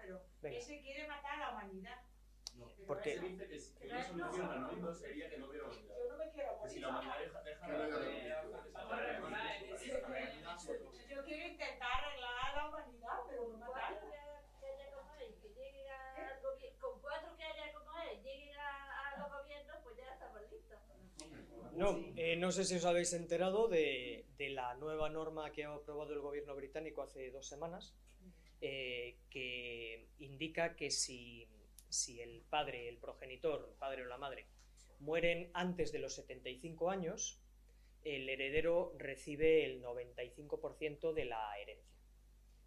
pero Venga. ese quiere matar a la humanidad. No, Porque se dice que una solución al mundo sería que no hubiera humanidad. Yo no me quiero Que si morir. la humanidad deja Yo quiero intentar arreglar a la humanidad, pero no matarla. Con 4 que haya como él, lleguen a los gobiernos, pues ya estamos listos. no, no sé si os habéis enterado de la nueva norma que ha aprobado el gobierno británico hace 2 semanas, que indica que si el padre, el progenitor, el padre o la madre, mueren antes de los 75 años, el heredero recibe el 95% de la herencia.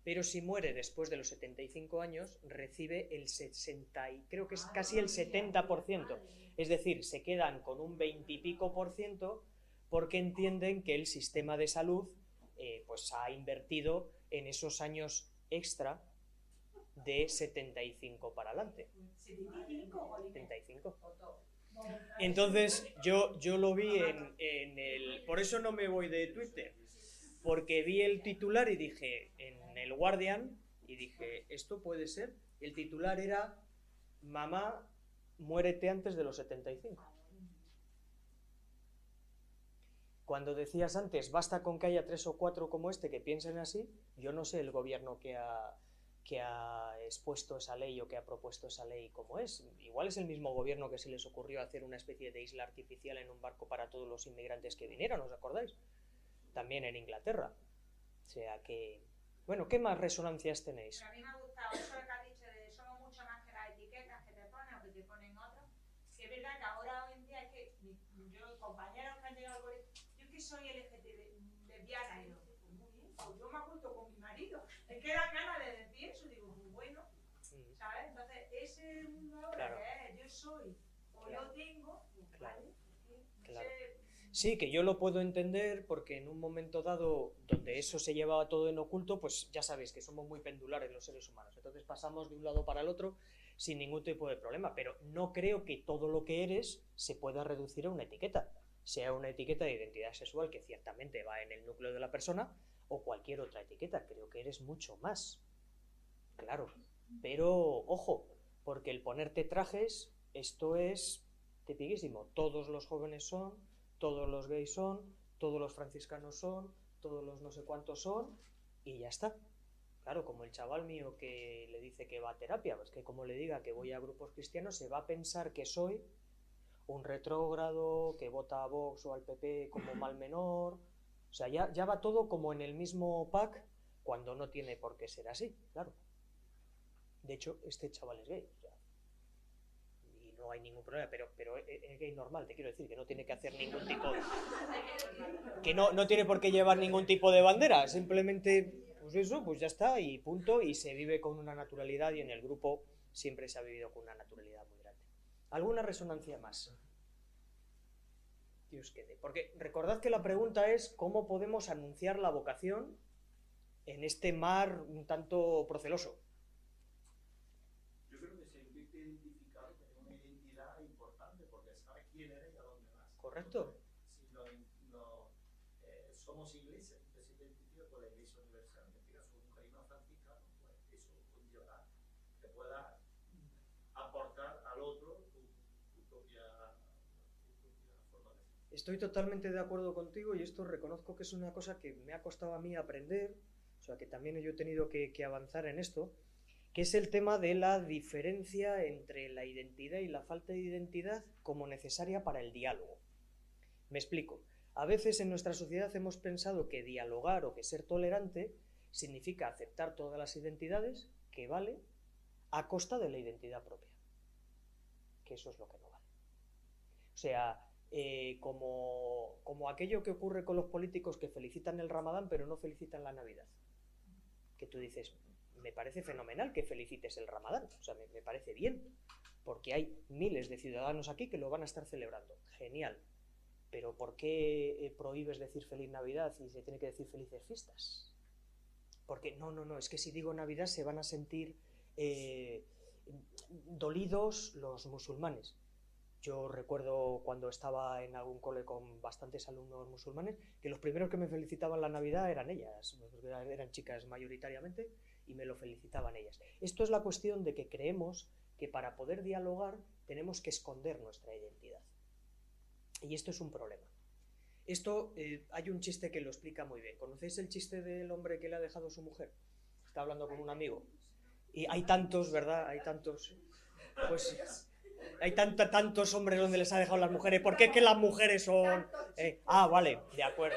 Pero si muere después de los 75 años, recibe el 60, y creo que es casi el 70%. Es decir, se quedan con un 20 y pico por ciento porque entienden que el sistema de salud pues ha invertido en esos años extra de 75 para adelante. 75. Entonces yo lo vi en el... Por eso no me voy de Twitter, porque vi el titular y dije, en el Guardian, y dije, ¿esto puede ser? El titular era, mamá, muérete antes de los 75. Cuando decías antes, basta con que haya 3 o 4 como este que piensen así, yo no sé el gobierno que ha expuesto esa ley o que ha propuesto esa ley como es. Igual es el mismo gobierno que se les ocurrió hacer una especie de isla artificial en un barco para todos los inmigrantes que vinieron, ¿os acordáis? También en Inglaterra. O sea que... Bueno, ¿qué más resonancias tenéis? Pero a mí me ha gustado eso que has dicho de somos mucho más que las etiquetas que te ponen o que te ponen otros. Que es verdad que ahora hoy en día es que yo, compañeros que han llegado al colegio, yo que soy LGTB lesbiana, y yo, pues muy bien, pues yo me apunto con mi marido. Es que dan ganas de decir eso, digo, pues bueno, ¿sabes? Entonces, ese mundo ahora Claro. que es yo soy o Claro. yo tengo, pues Claro. vale. Claro. Sí, que yo lo puedo entender porque en un momento dado donde eso se llevaba todo en oculto, pues ya sabéis que somos muy pendulares los seres humanos, entonces pasamos de un lado para el otro sin ningún tipo de problema, pero no creo que todo lo que eres se pueda reducir a una etiqueta, sea una etiqueta de identidad sexual que ciertamente va en el núcleo de la persona o cualquier otra etiqueta, creo que eres mucho más, claro, pero ojo, porque el ponerte trajes, esto es tipiquísimo, todos los jóvenes son, todos los gays son, todos los franciscanos son, todos los no sé cuántos son, y ya está. Claro, como el chaval mío que le dice que va a terapia, pues que como le diga que voy a grupos cristianos, se va a pensar que soy un retrógrado, que vota a Vox o al PP como mal menor. O sea, ya va todo como en el mismo pack, cuando no tiene por qué ser así, claro. De hecho, este chaval es gay, o sea, y no hay ningún problema, pero es gay normal, te quiero decir, que no tiene que hacer ningún tipo de... que no tiene por qué llevar ningún tipo de bandera, simplemente, pues eso, pues ya está, y punto, y se vive con una naturalidad, y en el grupo siempre se ha vivido con una naturalidad muy grande. ¿Alguna resonancia más? Que os quede, porque recordad que la pregunta es ¿cómo podemos anunciar la vocación en este mar un tanto proceloso? Yo creo que se intenta identificar que tiene una identidad importante porque sabe quién eres y a dónde vas. ¿Correcto? Si somos iglesia, usted se identifica con la iglesia universal, en este caso un carisma franciscano, pues eso conllevará que pueda aportar al otro tu propia forma de ser. Estoy totalmente de acuerdo contigo y esto reconozco que es una cosa que me ha costado a mí aprender, o sea que también yo he tenido que avanzar en esto, que es el tema de la diferencia entre la identidad y la falta de identidad como necesaria para el diálogo. Me explico. A veces en nuestra sociedad hemos pensado que dialogar o que ser tolerante significa aceptar todas las identidades, que vale, a costa de la identidad propia. Que eso es lo que no vale. O sea, como aquello que ocurre con los políticos que felicitan el Ramadán pero no felicitan la Navidad. Que tú dices, me parece fenomenal que felicites el Ramadán, o sea, me parece bien, porque hay miles de ciudadanos aquí que lo van a estar celebrando. Genial. Pero ¿por qué prohíbes decir feliz Navidad y se tiene que decir felices fiestas? Porque no, es que si digo Navidad se van a sentir dolidos los musulmanes. Yo recuerdo cuando estaba en algún cole con bastantes alumnos musulmanes, que los primeros que me felicitaban la Navidad eran ellas, eran chicas mayoritariamente, y me lo felicitaban ellas. Esto es la cuestión de que creemos que para poder dialogar tenemos que esconder nuestra identidad. Y esto es un problema. Esto, hay un chiste que lo explica muy bien. ¿Conocéis el chiste del hombre que le ha dejado su mujer? Está hablando con un amigo. Y hay tantos, ¿verdad? Hay tantos. Pues hay tantos hombres donde les ha dejado las mujeres. ¿Por qué es que las mujeres son...? Vale, de acuerdo.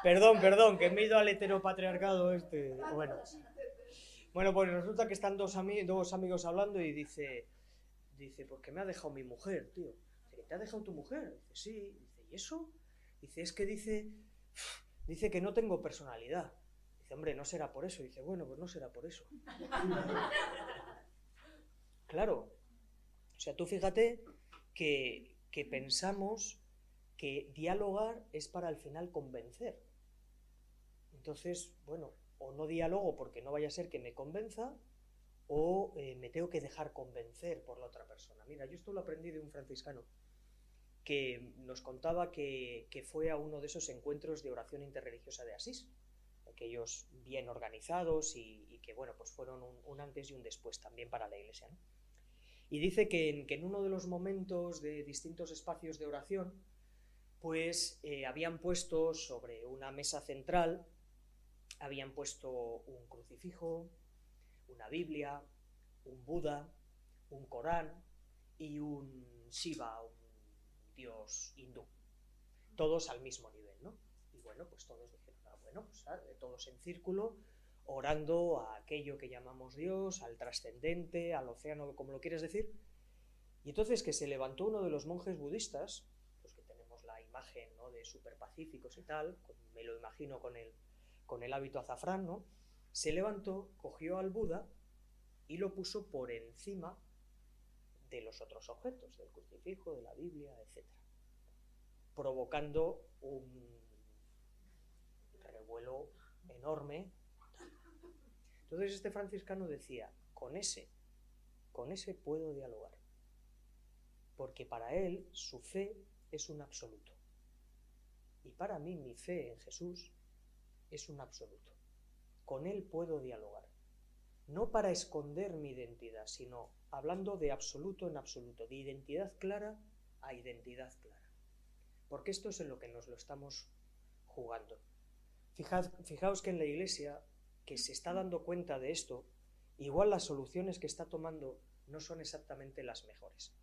Perdón, que me he ido al heteropatriarcado este. Bueno, pues resulta que están dos amigos hablando y dice, pues que me ha dejado mi mujer, tío. Dice, ¿te ha dejado tu mujer? Dice, sí. Dice, ¿y eso? Dice, es que dice que no tengo personalidad. Dice, hombre, no será por eso. Dice, bueno, pues no será por eso. Claro. O sea, tú fíjate que pensamos que dialogar es para al final convencer. Entonces, bueno, o no dialogo porque no vaya a ser que me convenza, o me tengo que dejar convencer por la otra persona. Mira, yo esto lo aprendí de un franciscano que nos contaba que fue a uno de esos encuentros de oración interreligiosa de Asís, aquellos bien organizados y que, bueno, pues fueron un antes y un después también para la Iglesia, ¿no? Y dice que en uno de los momentos de distintos espacios de oración, pues habían puesto sobre una mesa central, habían puesto un crucifijo, una Biblia, un Buda, un Corán y un Shiva, un dios hindú, todos al mismo nivel, ¿no? Y bueno, pues todos dijeron, todos en círculo, orando a aquello que llamamos Dios, al trascendente, al océano, como lo quieres decir. Y entonces que se levantó uno de los monjes budistas, pues que tenemos la imagen, ¿no?, de súper pacíficos y tal, me lo imagino con el hábito azafrán, ¿no? Se levantó, cogió al Buda y lo puso por encima de los otros objetos, del crucifijo, de la Biblia, etc., provocando un revuelo enorme. Entonces este franciscano decía, con ese puedo dialogar, porque para él su fe es un absoluto, y para mí mi fe en Jesús es un absoluto. Con él puedo dialogar, no para esconder mi identidad, sino hablando de absoluto en absoluto, de identidad clara a identidad clara, porque esto es en lo que nos lo estamos jugando. Fijaos que en la Iglesia, que se está dando cuenta de esto, igual las soluciones que está tomando no son exactamente las mejores.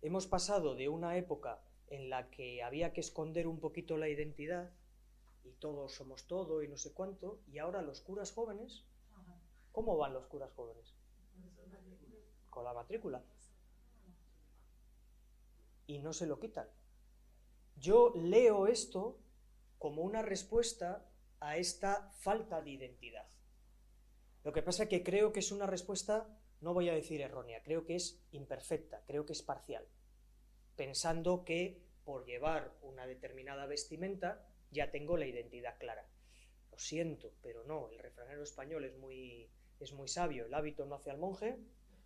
Hemos pasado de una época en la que había que esconder un poquito la identidad y todos somos todo y no sé cuánto, y ahora los curas jóvenes, ¿cómo van los curas jóvenes? Con la matrícula. Y no se lo quitan. Yo leo esto como una respuesta a esta falta de identidad. Lo que pasa es que creo que es una respuesta, no voy a decir errónea, creo que es imperfecta, creo que es parcial, pensando que por llevar una determinada vestimenta ya tengo la identidad clara. Lo siento, pero no, el refranero español es muy sabio, el hábito no hace al monje,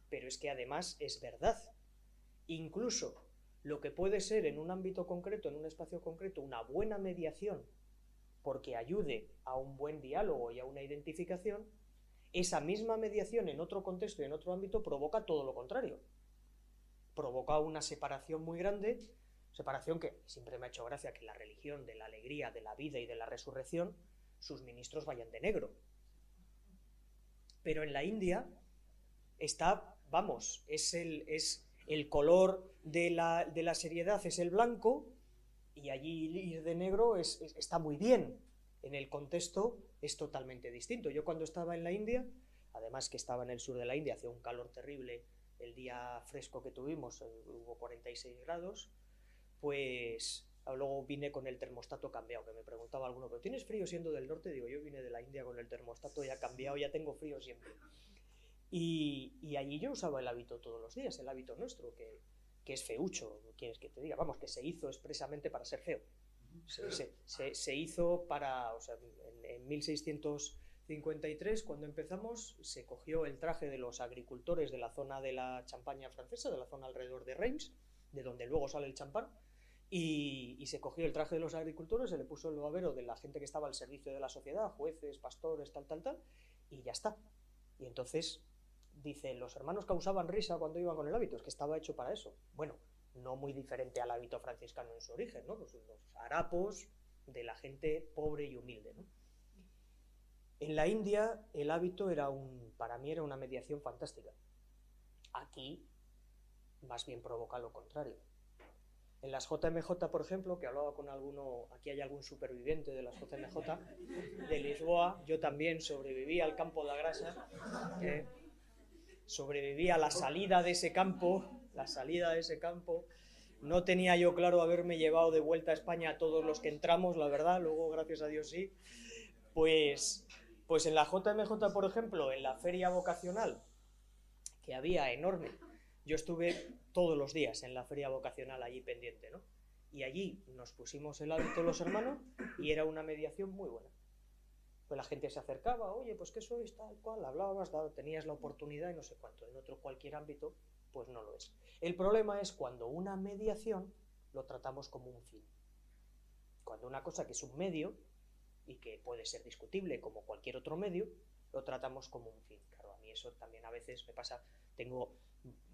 pero es que además es verdad. Incluso lo que puede ser en un ámbito concreto, en un espacio concreto, una buena mediación, porque ayude a un buen diálogo y a una identificación, esa misma mediación en otro contexto y en otro ámbito provoca todo lo contrario. Provoca una separación muy grande, separación que siempre me ha hecho gracia que la religión de la alegría, de la vida y de la resurrección, sus ministros vayan de negro. Pero en la India está, es el color de la seriedad es el blanco, y allí ir de negro está muy bien. En el contexto es totalmente distinto. Yo cuando estaba en la India, además que estaba en el sur de la India, hacía un calor terrible, el día fresco que tuvimos, hubo 46 grados, pues luego vine con el termostato cambiado, que me preguntaba alguno, ¿pero tienes frío siendo del norte? Digo, yo vine de la India con el termostato ya cambiado, ya tengo frío siempre. Y allí yo usaba el hábito todos los días, el hábito nuestro, que es feucho, quieres que te diga, que se hizo expresamente para ser feo. Se hizo para, en 1600 53, cuando empezamos, se cogió el traje de los agricultores de la zona de la Champaña francesa, de la zona alrededor de Reims, de donde luego sale el champán, y se cogió el traje de los agricultores, se le puso el babero de la gente que estaba al servicio de la sociedad, jueces, pastores, tal, y ya está. Y entonces, dice, los hermanos causaban risa cuando iban con el hábito, es que estaba hecho para eso. Bueno, no muy diferente al hábito franciscano en su origen, ¿no? Pues los harapos de la gente pobre y humilde, ¿no? En la India el hábito para mí era una mediación fantástica. Aquí más bien provoca lo contrario. En las JMJ, por ejemplo, que hablaba con alguno, aquí hay algún superviviente de las JMJ de Lisboa, yo también sobreviví al campo da Grasa, sobreviví a la salida de ese campo, no tenía yo claro haberme llevado de vuelta a España a todos los que entramos, la verdad, luego gracias a Dios sí, pues en la JMJ, por ejemplo, en la feria vocacional, que había enorme, yo estuve todos los días en la feria vocacional allí pendiente, ¿no? Y allí nos pusimos el hábito los hermanos y era una mediación muy buena. Pues la gente se acercaba, oye, pues ¿qué sois? Tal cual, hablabas, tenías la oportunidad y no sé cuánto. En otro cualquier ámbito, pues no lo es. El problema es cuando una mediación lo tratamos como un fin. Cuando una cosa que es un medio y que puede ser discutible como cualquier otro medio, lo tratamos como un fin. Claro, a mí eso también a veces me pasa. Tengo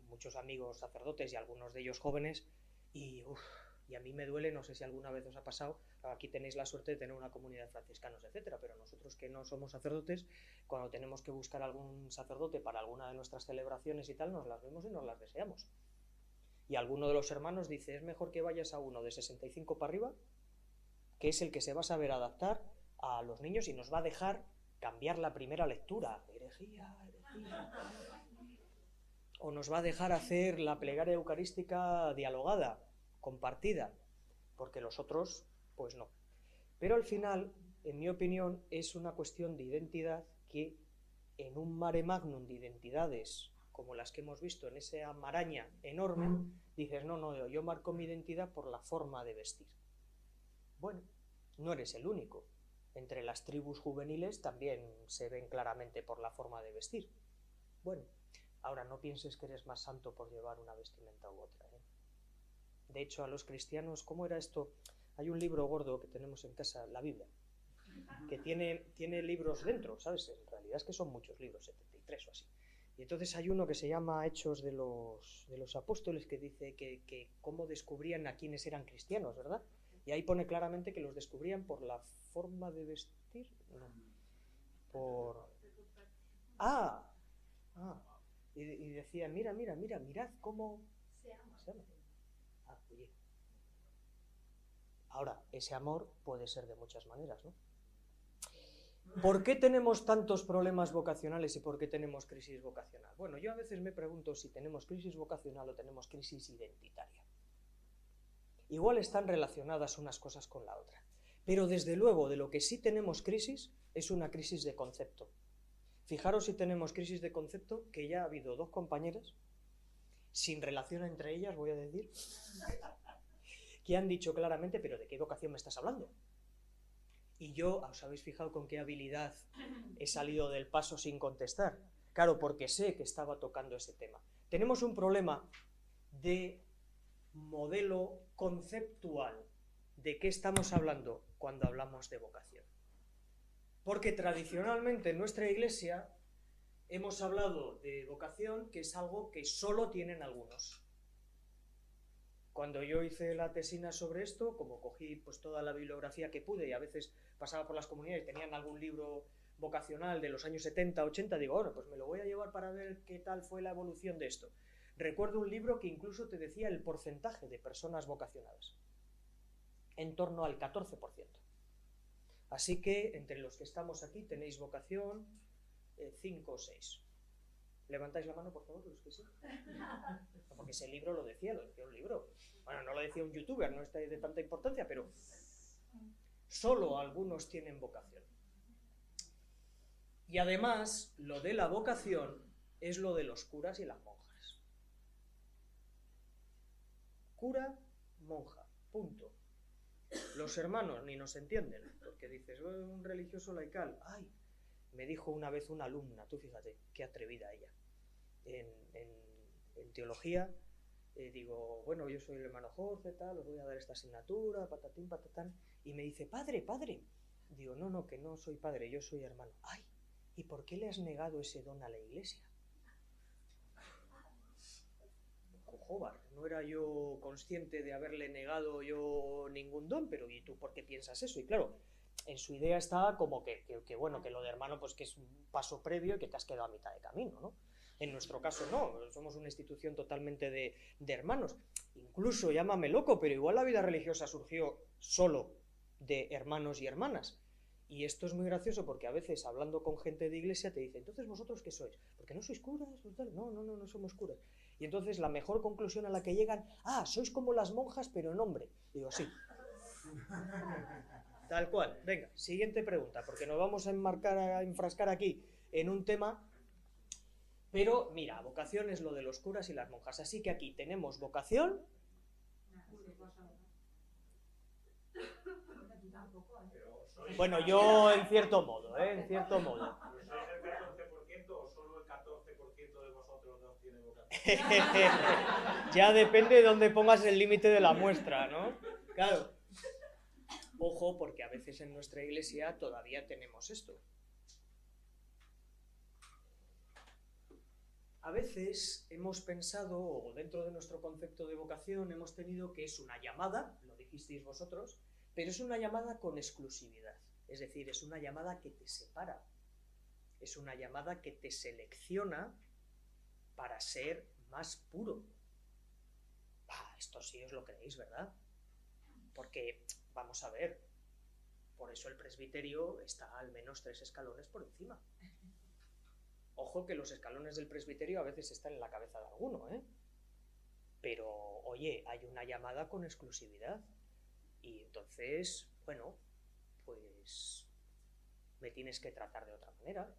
muchos amigos sacerdotes y algunos de ellos jóvenes y a mí me duele, no sé si alguna vez os ha pasado, aquí tenéis la suerte de tener una comunidad de franciscanos, etcétera, pero nosotros que no somos sacerdotes, cuando tenemos que buscar algún sacerdote para alguna de nuestras celebraciones y tal, nos las vemos y nos las deseamos. Y alguno de los hermanos dice, es mejor que vayas a uno de 65 para arriba, que es el que se va a saber adaptar a los niños y nos va a dejar cambiar la primera lectura, herejía, o nos va a dejar hacer la plegaria eucarística dialogada, compartida, porque los otros, pues no. Pero al final, en mi opinión, es una cuestión de identidad que en un mare magnum de identidades como las que hemos visto en esa maraña enorme, dices, no, yo marco mi identidad por la forma de vestir. Bueno, no eres el único. Entre las tribus juveniles también se ven claramente por la forma de vestir. Bueno, ahora no pienses que eres más santo por llevar una vestimenta u otra, ¿eh? De hecho, a los cristianos, ¿cómo era esto? Hay un libro gordo que tenemos en casa, la Biblia, que tiene libros dentro, ¿sabes? En realidad es que son muchos libros, 73 o así. Y entonces hay uno que se llama Hechos de los Apóstoles, que dice que cómo descubrían a quienes eran cristianos, ¿verdad? Y ahí pone claramente que los descubrían por la forma de vestir, no, por... Y decían, mirad cómo se ama. Oye. Ahora, ese amor puede ser de muchas maneras, ¿no? ¿Por qué tenemos tantos problemas vocacionales y por qué tenemos crisis vocacional? Bueno, yo a veces me pregunto si tenemos crisis vocacional o tenemos crisis identitaria. Igual están relacionadas unas cosas con la otra. Pero desde luego, de lo que sí tenemos crisis es una crisis de concepto. Fijaros si tenemos crisis de concepto, que ya ha habido dos compañeras, sin relación entre ellas, voy a decir, que han dicho claramente, pero ¿de qué vocación me estás hablando? Y yo, ¿os habéis fijado con qué habilidad he salido del paso sin contestar? Claro, porque sé que estaba tocando ese tema. Tenemos un problema de modelo conceptual de qué estamos hablando cuando hablamos de vocación. Porque tradicionalmente en nuestra iglesia hemos hablado de vocación, que es algo que solo tienen algunos. Cuando yo hice la tesina sobre esto, como cogí pues toda la bibliografía que pude y a veces pasaba por las comunidades y tenían algún libro vocacional de los años 70, 80, digo, bueno, pues me lo voy a llevar para ver qué tal fue la evolución de esto. Recuerdo un libro que incluso te decía el porcentaje de personas vocacionadas, en torno al 14%. Así que entre los que estamos aquí tenéis vocación 5 o 6. Levantáis la mano, por favor, los que sí. Porque ese libro lo decía un libro. Bueno, no lo decía un youtuber, no está de tanta importancia, pero solo algunos tienen vocación. Y además, lo de la vocación es lo de los curas y las monjas. Cura, monja, punto. Los hermanos ni nos entienden, porque dices, un religioso laical, ay, Me dijo una vez una alumna, tú fíjate, qué atrevida ella, en teología, digo, bueno, yo soy el hermano Jorge, tal, os voy a dar esta asignatura, patatín, patatán, y me dice, padre, padre. Digo, no, que no soy padre, yo soy hermano. Ay, ¿y por qué le has negado ese don a la iglesia? Joder, no era yo consciente de haberle negado yo ningún don, pero ¿y tú por qué piensas eso? Y claro, en su idea está como que bueno, que lo de hermano pues que es un paso previo y que te has quedado a mitad de camino, ¿no? En nuestro caso no, somos una institución totalmente de hermanos. Incluso, llámame loco, pero igual la vida religiosa surgió solo de hermanos y hermanas. Y esto es muy gracioso porque a veces hablando con gente de iglesia te dice, entonces vosotros ¿qué sois? ¿Porque no sois curas? No somos curas. Y entonces la mejor conclusión a la que llegan, sois como las monjas pero en hombre. Digo, sí. Tal cual. Venga, siguiente pregunta, porque nos vamos a enfrascar aquí en un tema. Pero mira, vocación es lo de los curas y las monjas. Así que aquí tenemos vocación. Bueno, yo en cierto modo, en cierto modo. ¿Sois el 14% o solo el 14% de vosotros dos tiene vocación? Ya depende de dónde pongas el límite de la muestra, ¿no? Claro. Ojo, porque a veces en nuestra iglesia todavía tenemos esto. A veces hemos pensado, o dentro de nuestro concepto de vocación, hemos tenido que es una llamada, lo dijisteis vosotros, pero es una llamada con exclusividad. Es decir, es una llamada que te separa. Es una llamada que te selecciona para ser más puro. Esto sí os lo creéis, ¿verdad? Porque, vamos a ver, por eso el presbiterio está al menos 3 escalones por encima. Ojo que los escalones del presbiterio a veces están en la cabeza de alguno, ¿eh? Pero, oye, hay una llamada con exclusividad. Y entonces, bueno, pues me tienes que tratar de otra manera.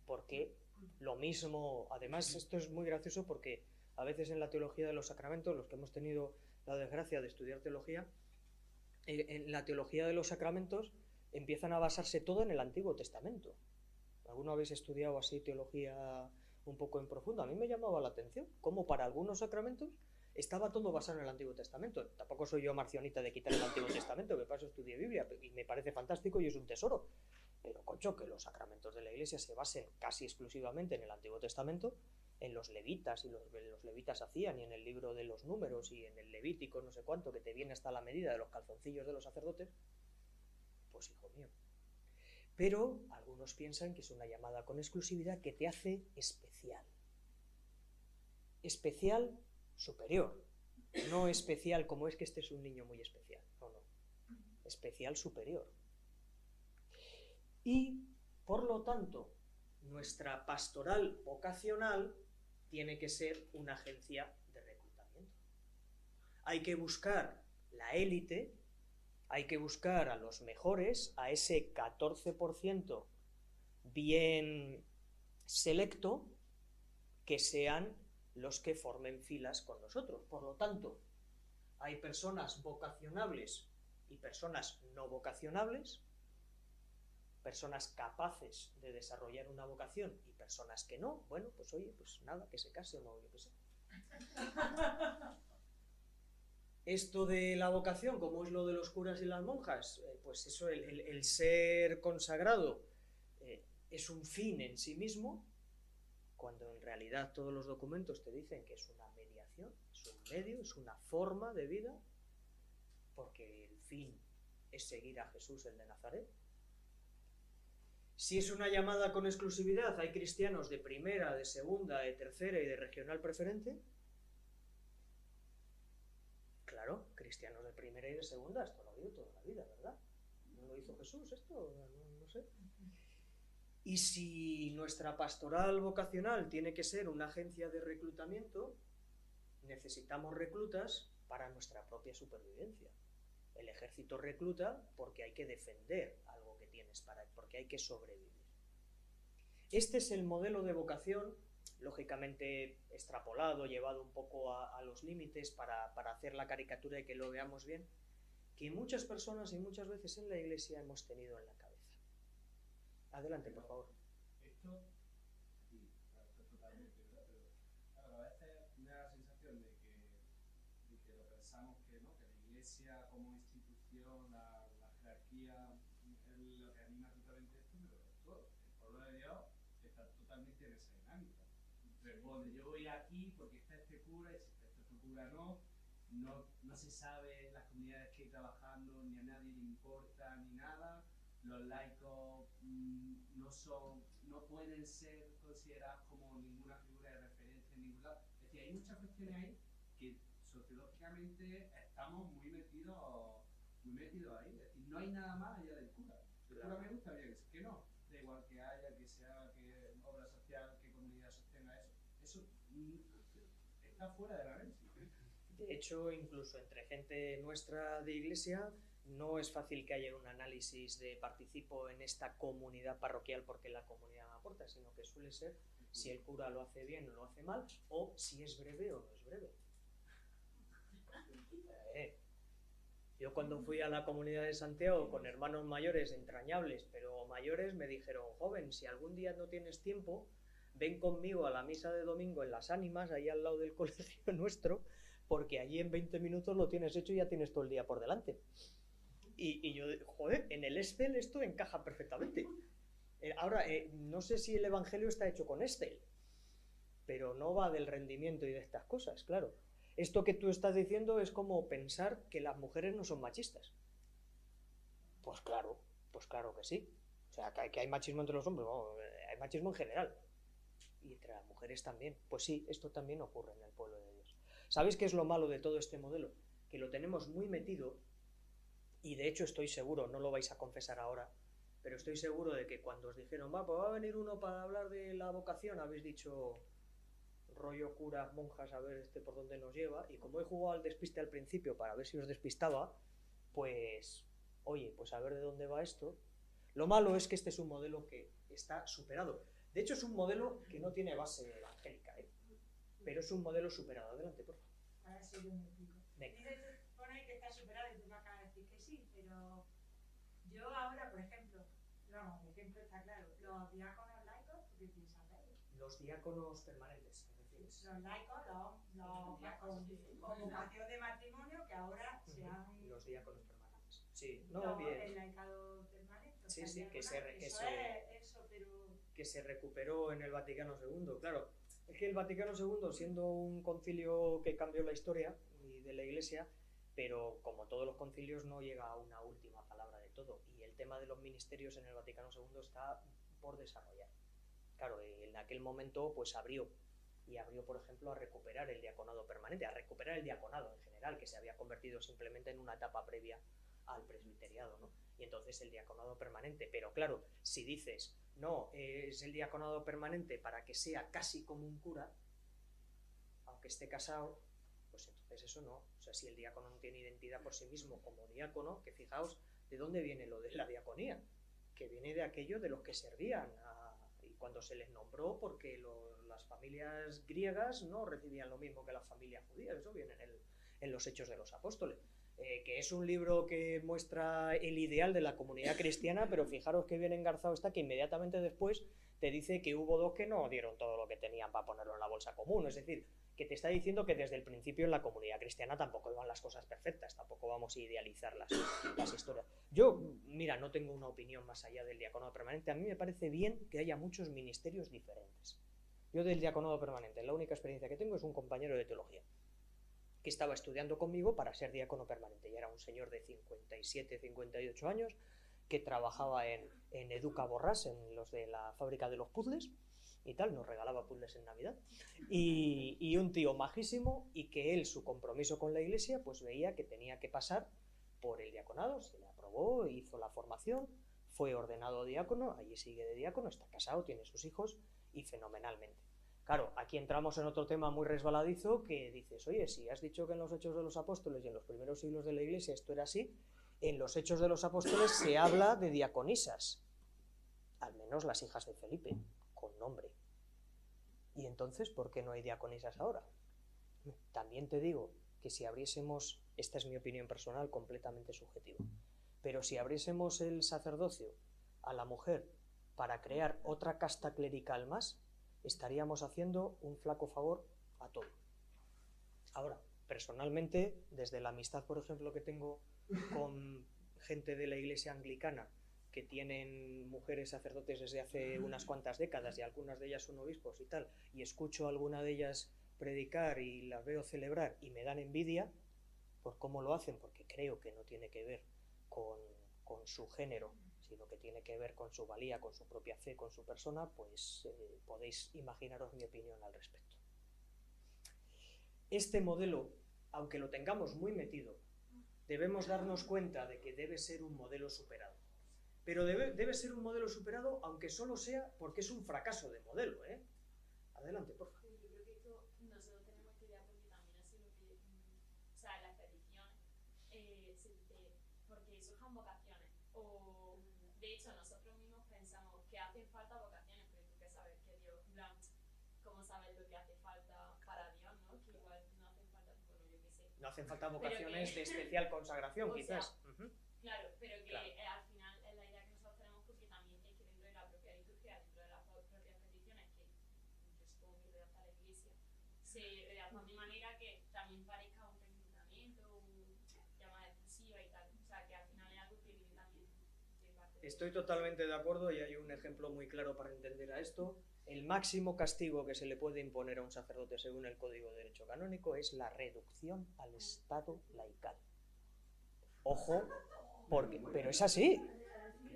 Porque lo mismo, además esto es muy gracioso porque a veces en la teología de los sacramentos, los que hemos tenido la desgracia de estudiar teología, en la teología de los sacramentos empiezan a basarse todo en el Antiguo Testamento. ¿Alguno habéis estudiado así teología un poco en profundo? A mí me llamaba la atención, cómo para algunos sacramentos estaba todo basado en el Antiguo Testamento. Tampoco soy yo marcionita de quitar el Antiguo Testamento, que para eso estudié Biblia, y me parece fantástico y es un tesoro. Pero, concho, que los sacramentos de la Iglesia se basen casi exclusivamente en el Antiguo Testamento, en los levitas, y los levitas hacían, y en el libro de los números, y en el Levítico, no sé cuánto, que te viene hasta la medida de los calzoncillos de los sacerdotes, pues hijo mío. Pero algunos piensan que es una llamada con exclusividad que te hace especial. Especial superior. No especial como es que este es un niño muy especial. No. Especial superior. Y, por lo tanto, nuestra pastoral vocacional tiene que ser una agencia de reclutamiento. Hay que buscar la élite, hay que buscar a los mejores, a ese 14% bien selecto, que sean los que formen filas con nosotros. Por lo tanto, hay personas vocacionables y personas no vocacionables, personas capaces de desarrollar una vocación y personas que no. Bueno, pues oye, pues nada, que se case o no, yo qué sé. Esto de la vocación, como es lo de los curas y las monjas, pues eso, el ser consagrado es un fin en sí mismo, cuando en realidad todos los documentos te dicen que es una mediación, es un medio, es una forma de vida, porque el fin es seguir a Jesús el de Nazaret. Si es una llamada con exclusividad, hay cristianos de primera, de segunda, de tercera y de regional preferente. Claro, cristianos de primera y de segunda, esto lo ha habido toda la vida, ¿verdad? ¿No lo hizo Jesús esto? No sé. Y si nuestra pastoral vocacional tiene que ser una agencia de reclutamiento, necesitamos reclutas para nuestra propia supervivencia. El ejército recluta porque hay que defender algo que tienes, porque hay que sobrevivir. Este es el modelo de vocación, lógicamente extrapolado, llevado un poco a los límites para hacer la caricatura y que lo veamos bien, que muchas personas y muchas veces en la Iglesia hemos tenido en la cabeza. Adelante, por favor. Esto, sí, claro, esto es totalmente verdad, pero claro, a veces me da la sensación de que lo pensamos que, ¿no? Que la Iglesia como institución, la jerarquía es lo que anima totalmente esto, pero el pueblo de Dios está totalmente en esa dinámica. Responde, yo voy aquí porque está este cura, y si está este cura no se sabe las comunidades que hay trabajando, ni a nadie le importa, ni nada. Los laicos no pueden ser considerados como ninguna figura de referencia en ningún lado. Es decir, hay muchas cuestiones ahí que sociológicamente estamos muy metidos ahí. Es decir, no hay nada más allá del cura. El cura me gusta bien, que no, da igual que haya, que sea, que obra social, que comunidad sostenga eso está fuera de la análisis. De hecho, incluso entre gente nuestra de iglesia, no es fácil que haya un análisis de participo en esta comunidad parroquial porque la comunidad me aporta, sino que suele ser si el cura lo hace bien o lo hace mal, o si es breve o no es breve. Yo cuando fui a la comunidad de Santiago con hermanos mayores entrañables, pero mayores, me dijeron, joven, si algún día no tienes tiempo, ven conmigo a la misa de domingo en Las Ánimas, ahí al lado del colegio nuestro, porque allí en 20 minutos lo tienes hecho y ya tienes todo el día por delante. Y yo, joder, en el Excel esto encaja perfectamente. Ahora, no sé si el Evangelio está hecho con Excel, pero no va del rendimiento y de estas cosas, claro. Esto que tú estás diciendo es como pensar que las mujeres no son machistas. Pues claro que sí. O sea, que hay machismo entre los hombres, no, hay machismo en general. Y entre las mujeres también. Pues sí, esto también ocurre en el pueblo de Dios. ¿Sabéis qué es lo malo de todo este modelo? Que lo tenemos muy metido, y de hecho estoy seguro, no lo vais a confesar ahora, pero estoy seguro de que cuando os dijeron, pues va a venir uno para hablar de la vocación, habéis dicho rollo curas, monjas, a ver por dónde nos lleva, y como he jugado al despiste al principio para ver si os despistaba, pues, oye, pues a ver de dónde va esto. Lo malo es que este es un modelo que está superado. De hecho es un modelo que no tiene base evangélica, pero es un modelo superado. Adelante, por favor. Ahora sí yo me explico. Venga. Pone que está superado y tú me acabas de decir que sí, pero yo ahora, por ejemplo, no, el ejemplo está claro, los diáconos laicos, ¿tú qué piensas de ellos? Los diáconos permanentes, ¿te refieres? Los laicos, con vocación de matrimonio, que ahora se han... Los diáconos permanentes. Sí, no, No, bien. el laicado permanente. O Sí, sea, sí, que se pero... recuperó en el Vaticano II. Claro, es que el Vaticano II, siendo un concilio que cambió la historia y de la Iglesia, pero como todos los concilios no llega a una última palabra de todo. Y el tema de los ministerios en el Vaticano II está por desarrollar. Claro, en aquel momento pues abrió, por ejemplo, a recuperar el diaconado permanente, a recuperar el diaconado en general, que se había convertido simplemente en una etapa previa al presbiteriado, ¿no? Y entonces el diaconado permanente, pero claro, si dices, no, es el diaconado permanente para que sea casi como un cura, aunque esté casado, pues entonces eso no. O sea, si el diácono no tiene identidad por sí mismo como diácono, que fijaos, ¿de dónde viene lo de la diaconía? Que viene de aquello de los que servían y cuando se les nombró, porque las familias griegas no recibían lo mismo que las familias judías. Eso viene en los Hechos de los Apóstoles. Que es un libro que muestra el ideal de la comunidad cristiana, pero fijaros que bien engarzado está que inmediatamente después te dice que hubo dos que no dieron todo lo que tenían para ponerlo en la bolsa común. Es decir, que te está diciendo que desde el principio en la comunidad cristiana tampoco iban las cosas perfectas, tampoco vamos a idealizar las historias. Yo, mira, no tengo una opinión más allá del diaconado permanente. A mí me parece bien que haya muchos ministerios diferentes. Yo del diaconado permanente, la única experiencia que tengo es un compañero de teología que estaba estudiando conmigo para ser diácono permanente, y era un señor de 57, 58 años, que trabajaba en Educa Borràs, en los de la fábrica de los puzzles, y tal, nos regalaba puzzles en Navidad, y un tío majísimo, y que él, su compromiso con la iglesia, pues veía que tenía que pasar por el diaconado, se le aprobó, hizo la formación, fue ordenado diácono, allí sigue de diácono, está casado, tiene sus hijos, y fenomenalmente. Claro, aquí entramos en otro tema muy resbaladizo que dices, oye, si has dicho que en los Hechos de los Apóstoles y en los primeros siglos de la Iglesia esto era así, en los Hechos de los Apóstoles se habla de diaconisas, al menos las hijas de Felipe, con nombre. Y entonces, ¿por qué no hay diaconisas ahora? También te digo que si abriésemos, esta es mi opinión personal completamente subjetiva, pero si abriésemos el sacerdocio a la mujer para crear otra casta clerical más, estaríamos haciendo un flaco favor a todo. Ahora, personalmente, desde la amistad, por ejemplo, que tengo con gente de la iglesia anglicana, que tienen mujeres sacerdotes desde hace unas cuantas décadas y algunas de ellas son obispos y tal, y escucho a alguna de ellas predicar y las veo celebrar y me dan envidia por cómo lo hacen, porque creo que no tiene que ver con su género, sino que tiene que ver con su valía, con su propia fe, con su persona, pues podéis imaginaros mi opinión al respecto. Este modelo, aunque lo tengamos muy metido, debemos darnos cuenta de que debe ser un modelo superado. Pero debe ser un modelo superado, aunque solo sea porque es un fracaso de modelo, ¿eh? Adelante, por favor. Yo creo que esto nosotros tenemos que idea porque también ha sido que, o sea, las peticiones se dice, porque surjan vocaciones. O, de hecho, nosotros mismos pensamos que hacen falta vocaciones, pero tú que sabes que Dios, en plan, ¿cómo sabes lo que hace falta para Dios, no? Que igual no hacen falta, bueno, yo qué sé. No hacen falta vocaciones de especial consagración, o quizás. Sea, claro, pero que Claro. Al final es la idea que nosotros tenemos porque también es que dentro de la propia liturgia, dentro de las propias peticiones, que yo supongo que redacta la iglesia, se redactan de manera que también parezca un reclutamiento, una llamada exclusiva y tal. O sea, que al final es algo que viene también de parte de... Estoy totalmente de acuerdo y hay un ejemplo muy claro para entender a esto. El máximo castigo que se le puede imponer a un sacerdote según el Código de Derecho Canónico es la reducción al estado laical. Ojo, pero es así.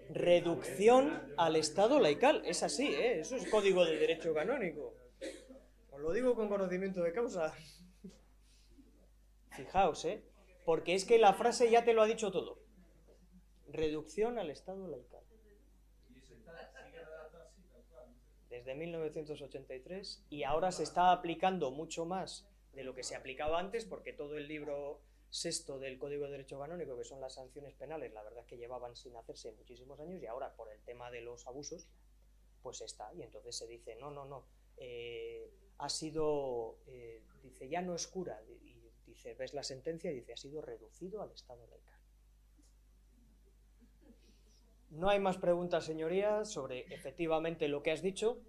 Reducción al estado laical, es así, ¿eh? Eso es Código de Derecho Canónico. Os lo digo con conocimiento de causa. Fijaos, ¿eh? Porque es que la frase ya te lo ha dicho todo. Reducción al estado laical. Y eso sigue redactado así, tal cual. Desde 1983, y ahora se está aplicando mucho más de lo que se aplicaba antes, porque todo el libro sexto del Código de Derecho Canónico, que son las sanciones penales, la verdad es que llevaban sin hacerse muchísimos años, y ahora por el tema de los abusos, pues está, y entonces se dice, no, ha sido, dice, ya no es cura, y dice, ves la sentencia y dice, ha sido reducido al estado laical. No hay más preguntas, señorías, sobre efectivamente lo que has dicho,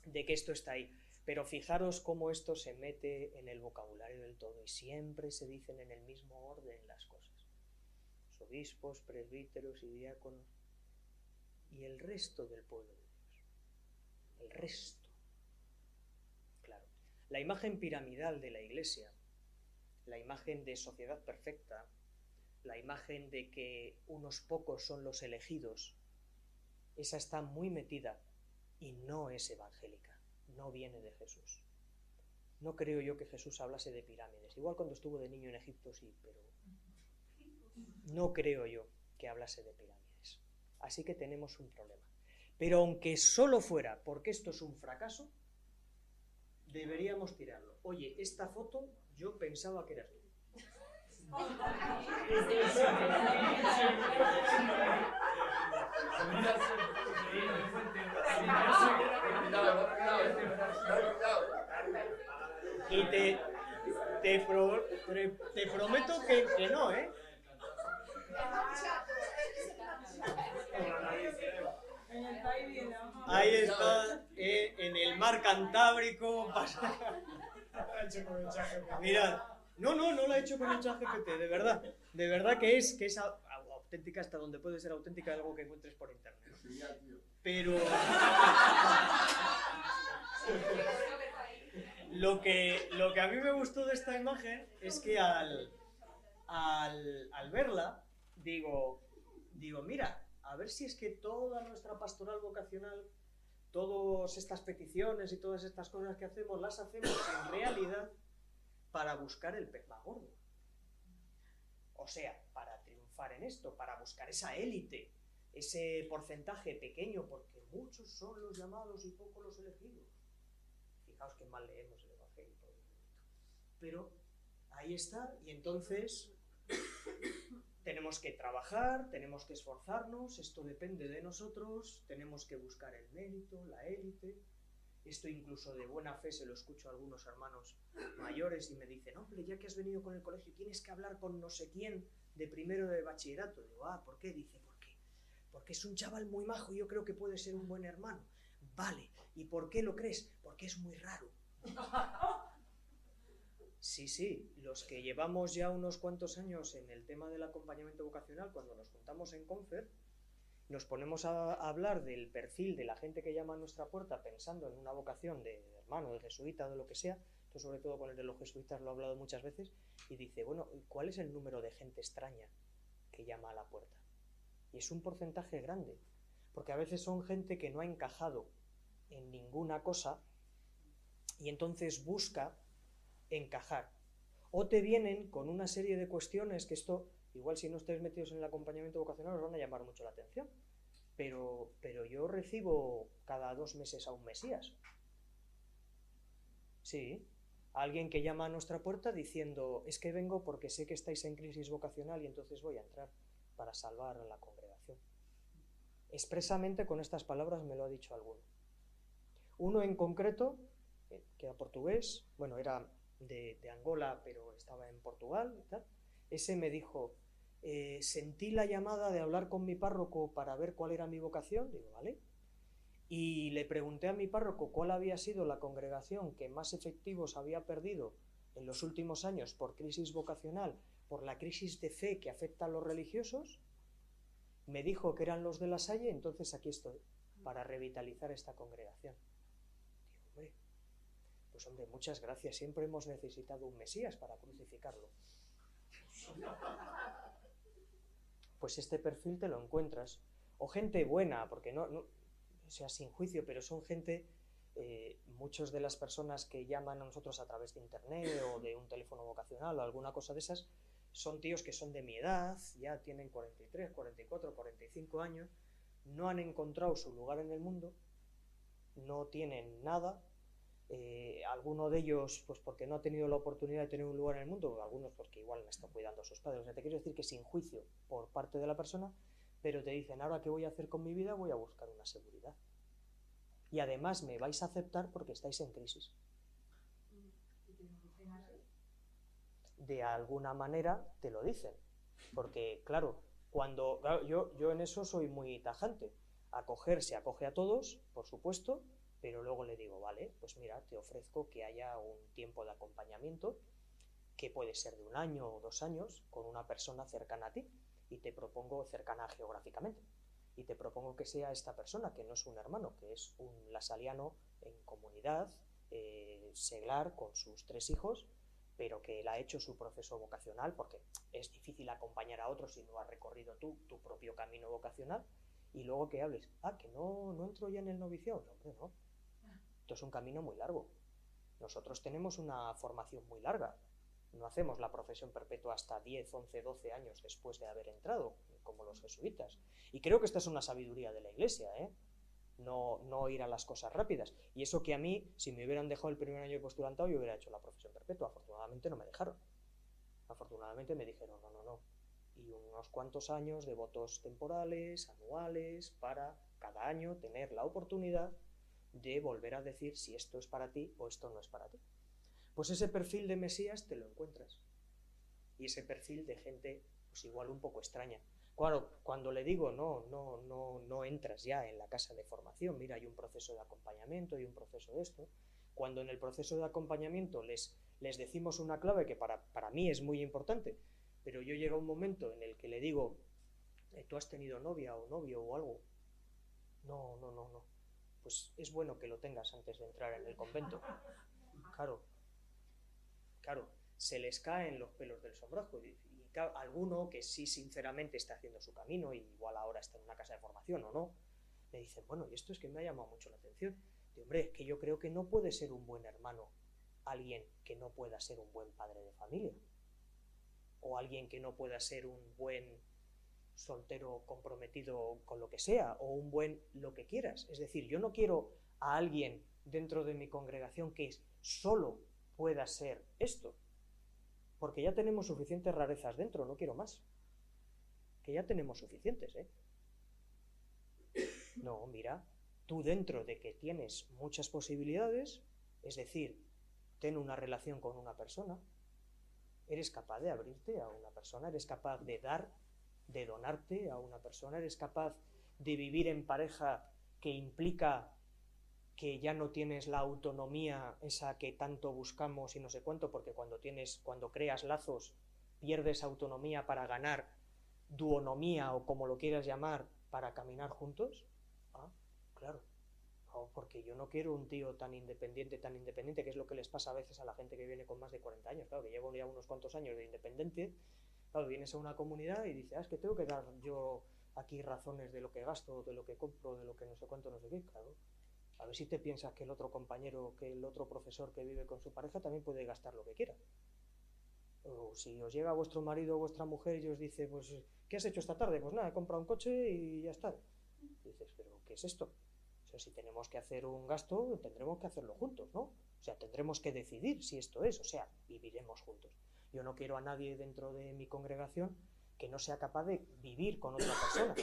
de que esto está ahí. Pero fijaros cómo esto se mete en el vocabulario del todo y siempre se dicen en el mismo orden las cosas. Los obispos, presbíteros y diáconos y el resto del pueblo de Dios. El resto. Claro. La imagen piramidal de la Iglesia, la imagen de sociedad perfecta, la imagen de que unos pocos son los elegidos, esa está muy metida y no es evangélica. No viene de Jesús. No creo yo que Jesús hablase de pirámides. Igual cuando estuvo de niño en Egipto sí, pero no creo yo que hablase de pirámides. Así que tenemos un problema. Pero aunque solo fuera porque esto es un fracaso, deberíamos tirarlo. Oye, esta foto yo pensaba que eras tú. Y te prometo que no, ¿eh? Ahí está, en el mar Cantábrico. Mirad, no lo he hecho con el ChatGPT, de verdad que es auténtica hasta donde puede ser auténtica algo que encuentres por internet. Pero lo que a mí me gustó de esta imagen es que al verla digo, mira, a ver si es que toda nuestra pastoral vocacional, todas estas peticiones y todas estas cosas que hacemos, las hacemos en realidad para buscar el pez más gordo. O sea, para triunfar en esto, para buscar esa élite, ese porcentaje pequeño, porque muchos son los llamados y pocos los elegidos. Fijaos que mal leemos el Evangelio. Pero ahí está, y entonces tenemos que trabajar, tenemos que esforzarnos, esto depende de nosotros, tenemos que buscar el mérito, la élite. Esto incluso de buena fe se lo escucho a algunos hermanos mayores y me dicen, hombre, ya que has venido con el colegio tienes que hablar con no sé quién de primero de bachillerato. Digo, ¿por qué? Dice, Porque es un chaval muy majo y yo creo que puede ser un buen hermano. Vale, ¿y por qué lo crees? Porque es muy raro. Sí, sí, los que llevamos ya unos cuantos años en el tema del acompañamiento vocacional, cuando nos juntamos en Confer, nos ponemos a hablar del perfil de la gente que llama a nuestra puerta pensando en una vocación de hermano, de jesuita, de lo que sea. Esto sobre todo con el de los jesuitas lo he hablado muchas veces, y dice, bueno, ¿cuál es el número de gente extraña que llama a la puerta? Y es un porcentaje grande, porque a veces son gente que no ha encajado en ninguna cosa y entonces busca encajar. O te vienen con una serie de cuestiones que esto, igual si no estáis metidos en el acompañamiento vocacional, os van a llamar mucho la atención. Pero yo recibo cada 2 meses a un Mesías. Sí, alguien que llama a nuestra puerta diciendo, es que vengo porque sé que estáis en crisis vocacional y entonces voy a entrar para salvar a la congregación. Expresamente con estas palabras me lo ha dicho alguno. Uno en concreto, que era portugués, bueno, era de Angola, pero estaba en Portugal y tal, ese me dijo, sentí la llamada de hablar con mi párroco para ver cuál era mi vocación, digo, vale, y le pregunté a mi párroco cuál había sido la congregación que más efectivos había perdido en los últimos años por crisis vocacional, por la crisis de fe que afecta a los religiosos. Me dijo que eran los de La Salle, entonces aquí estoy, para revitalizar esta congregación. Digo, hombre, muchas gracias, siempre hemos necesitado un Mesías para crucificarlo. Pues este perfil te lo encuentras. O gente buena, porque no o sea, sin juicio, pero son gente, muchas de las personas que llaman a nosotros a través de internet o de un teléfono vocacional o alguna cosa de esas, son tíos que son de mi edad, ya tienen 43, 44, 45 años, no han encontrado su lugar en el mundo, no tienen nada, alguno de ellos pues porque no ha tenido la oportunidad de tener un lugar en el mundo, algunos porque igual me están cuidando a sus padres. O sea, te quiero decir que sin juicio por parte de la persona, pero te dicen, ahora qué voy a hacer con mi vida, voy a buscar una seguridad. Y además me vais a aceptar porque estáis en crisis. De alguna manera te lo dicen, porque claro, yo en eso soy muy tajante. Acoger se acoge a todos, por supuesto, pero luego le digo, vale, pues mira, te ofrezco que haya un tiempo de acompañamiento que puede ser de 1 año o 2 años con una persona cercana a ti, y te propongo, cercana geográficamente, y te propongo que sea esta persona, que no es un hermano, que es un lasaliano en comunidad, seglar, con sus 3 hijos, pero que él ha hecho su proceso vocacional, porque es difícil acompañar a otros si no has recorrido tú tu propio camino vocacional, y luego que hables, que no entro ya en el noviciado. No, hombre, no. Esto es un camino muy largo. Nosotros tenemos una formación muy larga. No hacemos la profesión perpetua hasta 10, 11, 12 años después de haber entrado, como los jesuitas. Y creo que esta es una sabiduría de la Iglesia, no ir a las cosas rápidas. Y eso que a mí, si me hubieran dejado el primer año de postulantado, yo hubiera hecho la profesión perpetua. Afortunadamente no me dejaron. Afortunadamente me dijeron, no. Y unos cuantos años de votos temporales, anuales, para cada año tener la oportunidad de volver a decir si esto es para ti o esto no es para ti. Pues ese perfil de Mesías te lo encuentras. Y ese perfil de gente, pues igual un poco extraña. Claro, cuando le digo, no entras ya en la casa de formación, mira, hay un proceso de acompañamiento, hay un proceso de esto. Cuando en el proceso de acompañamiento les decimos una clave que para mí es muy importante, pero yo llega un momento en el que le digo, ¿tú has tenido novia o novio o algo? No. Pues es bueno que lo tengas antes de entrar en el convento. Claro, se les caen los pelos del sombrajo. Y alguno que sí sinceramente está haciendo su camino, y igual ahora está en una casa de formación o no, me dicen, bueno, y esto es que me ha llamado mucho la atención. Y, hombre, es que yo creo que no puede ser un buen hermano alguien que no pueda ser un buen padre de familia, o alguien que no pueda ser un buen soltero comprometido con lo que sea, o un buen lo que quieras. Es decir, yo no quiero a alguien dentro de mi congregación que solo pueda ser esto, porque ya tenemos suficientes rarezas dentro, no quiero más, que ya tenemos suficientes, No, mira, tú dentro de que tienes muchas posibilidades, es decir, ten una relación con una persona, eres capaz de abrirte a una persona, eres capaz de dar, de donarte a una persona, eres capaz de vivir en pareja que implica que ya no tienes la autonomía esa que tanto buscamos y no sé cuánto, porque cuando creas lazos pierdes autonomía para ganar duonomía o como lo quieras llamar para caminar juntos? Ah, claro. No, porque yo no quiero un tío tan independiente, que es lo que les pasa a veces a la gente que viene con más de 40 años, claro, que llevo ya unos cuantos años de independiente, claro, vienes a una comunidad y dices, es que tengo que dar yo aquí razones de lo que gasto, de lo que compro, de lo que no sé cuánto, no sé qué, claro. A ver si te piensas que el otro compañero, que el otro profesor que vive con su pareja también puede gastar lo que quiera. O si os llega vuestro marido o vuestra mujer y os dice, pues, ¿qué has hecho esta tarde? Pues nada, he comprado un coche y ya está. Y dices, ¿pero qué es esto? O sea, si tenemos que hacer un gasto, tendremos que hacerlo juntos, ¿no? O sea, tendremos que decidir si esto es, o sea, viviremos juntos. Yo no quiero a nadie dentro de mi congregación que no sea capaz de vivir con otra persona.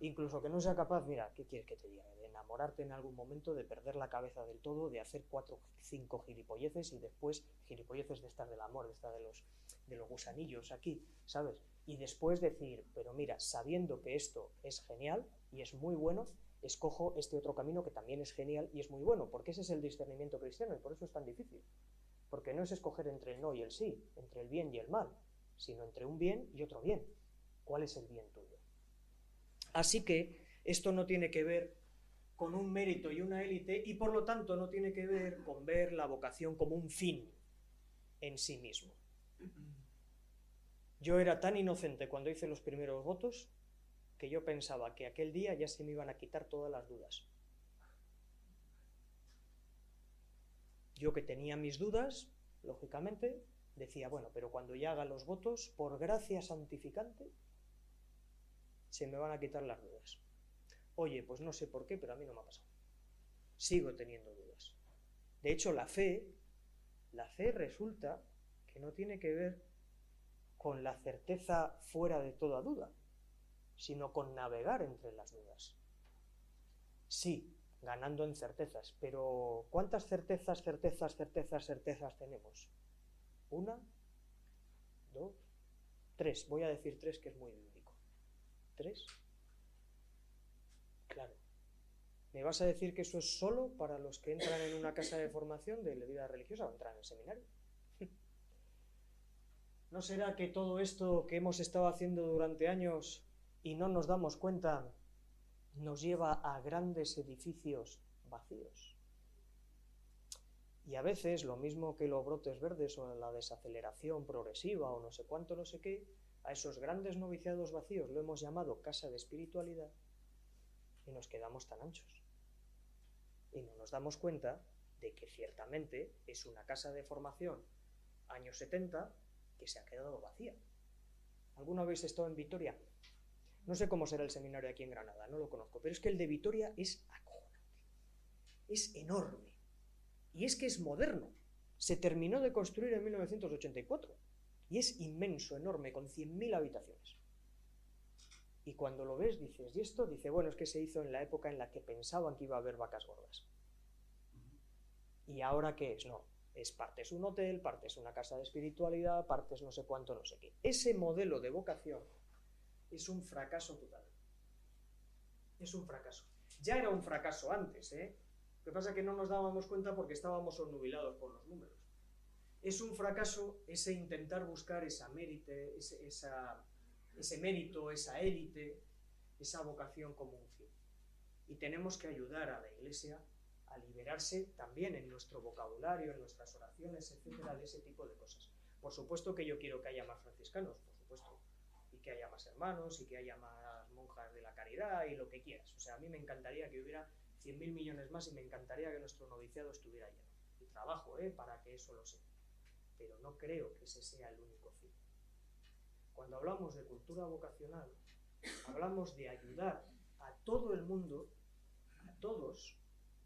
Incluso que no sea capaz, mira, ¿qué quieres que te diga? De enamorarte en algún momento, de perder la cabeza del todo, de hacer 4 o 5 gilipolleces y después gilipolleces de estas del amor, de estas de los gusanillos aquí, ¿sabes? Y después decir, pero mira, sabiendo que esto es genial y es muy bueno, escojo este otro camino que también es genial y es muy bueno, porque ese es el discernimiento cristiano y por eso es tan difícil. Porque no es escoger entre el no y el sí, entre el bien y el mal, sino entre un bien y otro bien. ¿Cuál es el bien tuyo? Así que esto no tiene que ver con un mérito y una élite y por lo tanto no tiene que ver con ver la vocación como un fin en sí mismo. Yo era tan inocente cuando hice los primeros votos que yo pensaba que aquel día ya se me iban a quitar todas las dudas. Yo que tenía mis dudas, lógicamente, decía, bueno, pero cuando ya haga los votos, por gracia santificante, se me van a quitar las dudas. Oye, pues no sé por qué, pero a mí no me ha pasado. Sigo teniendo dudas. De hecho, la fe resulta que no tiene que ver con la certeza fuera de toda duda, sino con navegar entre las dudas. Sí, ganando en certezas, pero ¿cuántas certezas tenemos? 1, 2, 3. Voy a decir 3, que es muy bíblico. 3. Claro. ¿Me vas a decir que eso es solo para los que entran en una casa de formación de vida religiosa o entran en el seminario? ¿No será que todo esto que hemos estado haciendo durante años y no nos damos cuenta nos lleva a grandes edificios vacíos? Y a veces, lo mismo que los brotes verdes o la desaceleración progresiva o no sé cuánto, no sé qué, a esos grandes noviciados vacíos lo hemos llamado casa de espiritualidad y nos quedamos tan anchos. Y no nos damos cuenta de que ciertamente es una casa de formación años 70 que se ha quedado vacía. ¿Alguno habéis estado en Vitoria? No sé cómo será el seminario aquí en Granada, no lo conozco, pero es que el de Vitoria es acojonante. Es enorme. Y es que es moderno. Se terminó de construir en 1984. Y es inmenso, enorme, con 100.000 habitaciones. Y cuando lo ves dices, ¿y esto? Dice, bueno, es que se hizo en la época en la que pensaban que iba a haber vacas gordas. ¿Y ahora qué es? No, es parte es un hotel, parte es una casa de espiritualidad, parte es no sé cuánto, no sé qué. Ese modelo de vocación es un fracaso total. Es un fracaso. Ya era un fracaso antes, ¿eh? Lo que pasa es que no nos dábamos cuenta porque estábamos obnubilados por los números. Es un fracaso ese intentar buscar ese mérito, esa élite, esa vocación como un fin. Y tenemos que ayudar a la Iglesia a liberarse también en nuestro vocabulario, en nuestras oraciones, etcétera, de ese tipo de cosas. Por supuesto que yo quiero que haya más franciscanos, por supuesto, y que haya más hermanos, y que haya más monjas de la caridad, y lo que quieras. O sea, a mí me encantaría que hubiera 100.000 millones más y me encantaría que nuestro noviciado estuviera lleno. Y trabajo, para que eso lo sea. Pero no creo que ese sea el único fin. Cuando hablamos de cultura vocacional, hablamos de ayudar a todo el mundo, a todos,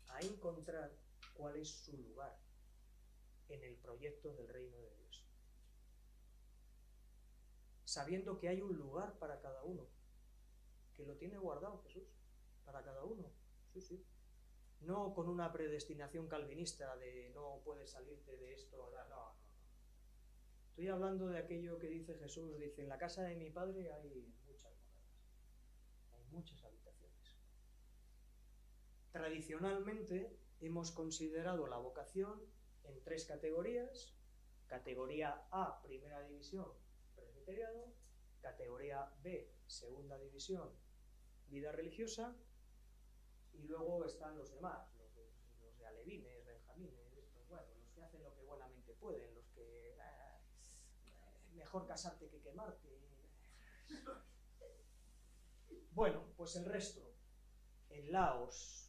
a encontrar cuál es su lugar en el proyecto del reino de Dios. Sabiendo que hay un lugar para cada uno, que lo tiene guardado Jesús, para cada uno. Sí, sí. No con una predestinación calvinista de no puedes salirte de esto, no. Estoy hablando de aquello que dice Jesús, dice, en la casa de mi padre hay muchas moradas, hay muchas habitaciones. Tradicionalmente hemos considerado la vocación en 3 categorías: categoría A, primera división, presbiteriado; categoría B, segunda división, vida religiosa; y luego están los demás, los de alevines, benjamines, estos, bueno, los que hacen lo que buenamente pueden, los que mejor casarte que quemarte. Bueno, pues el resto, en Laos,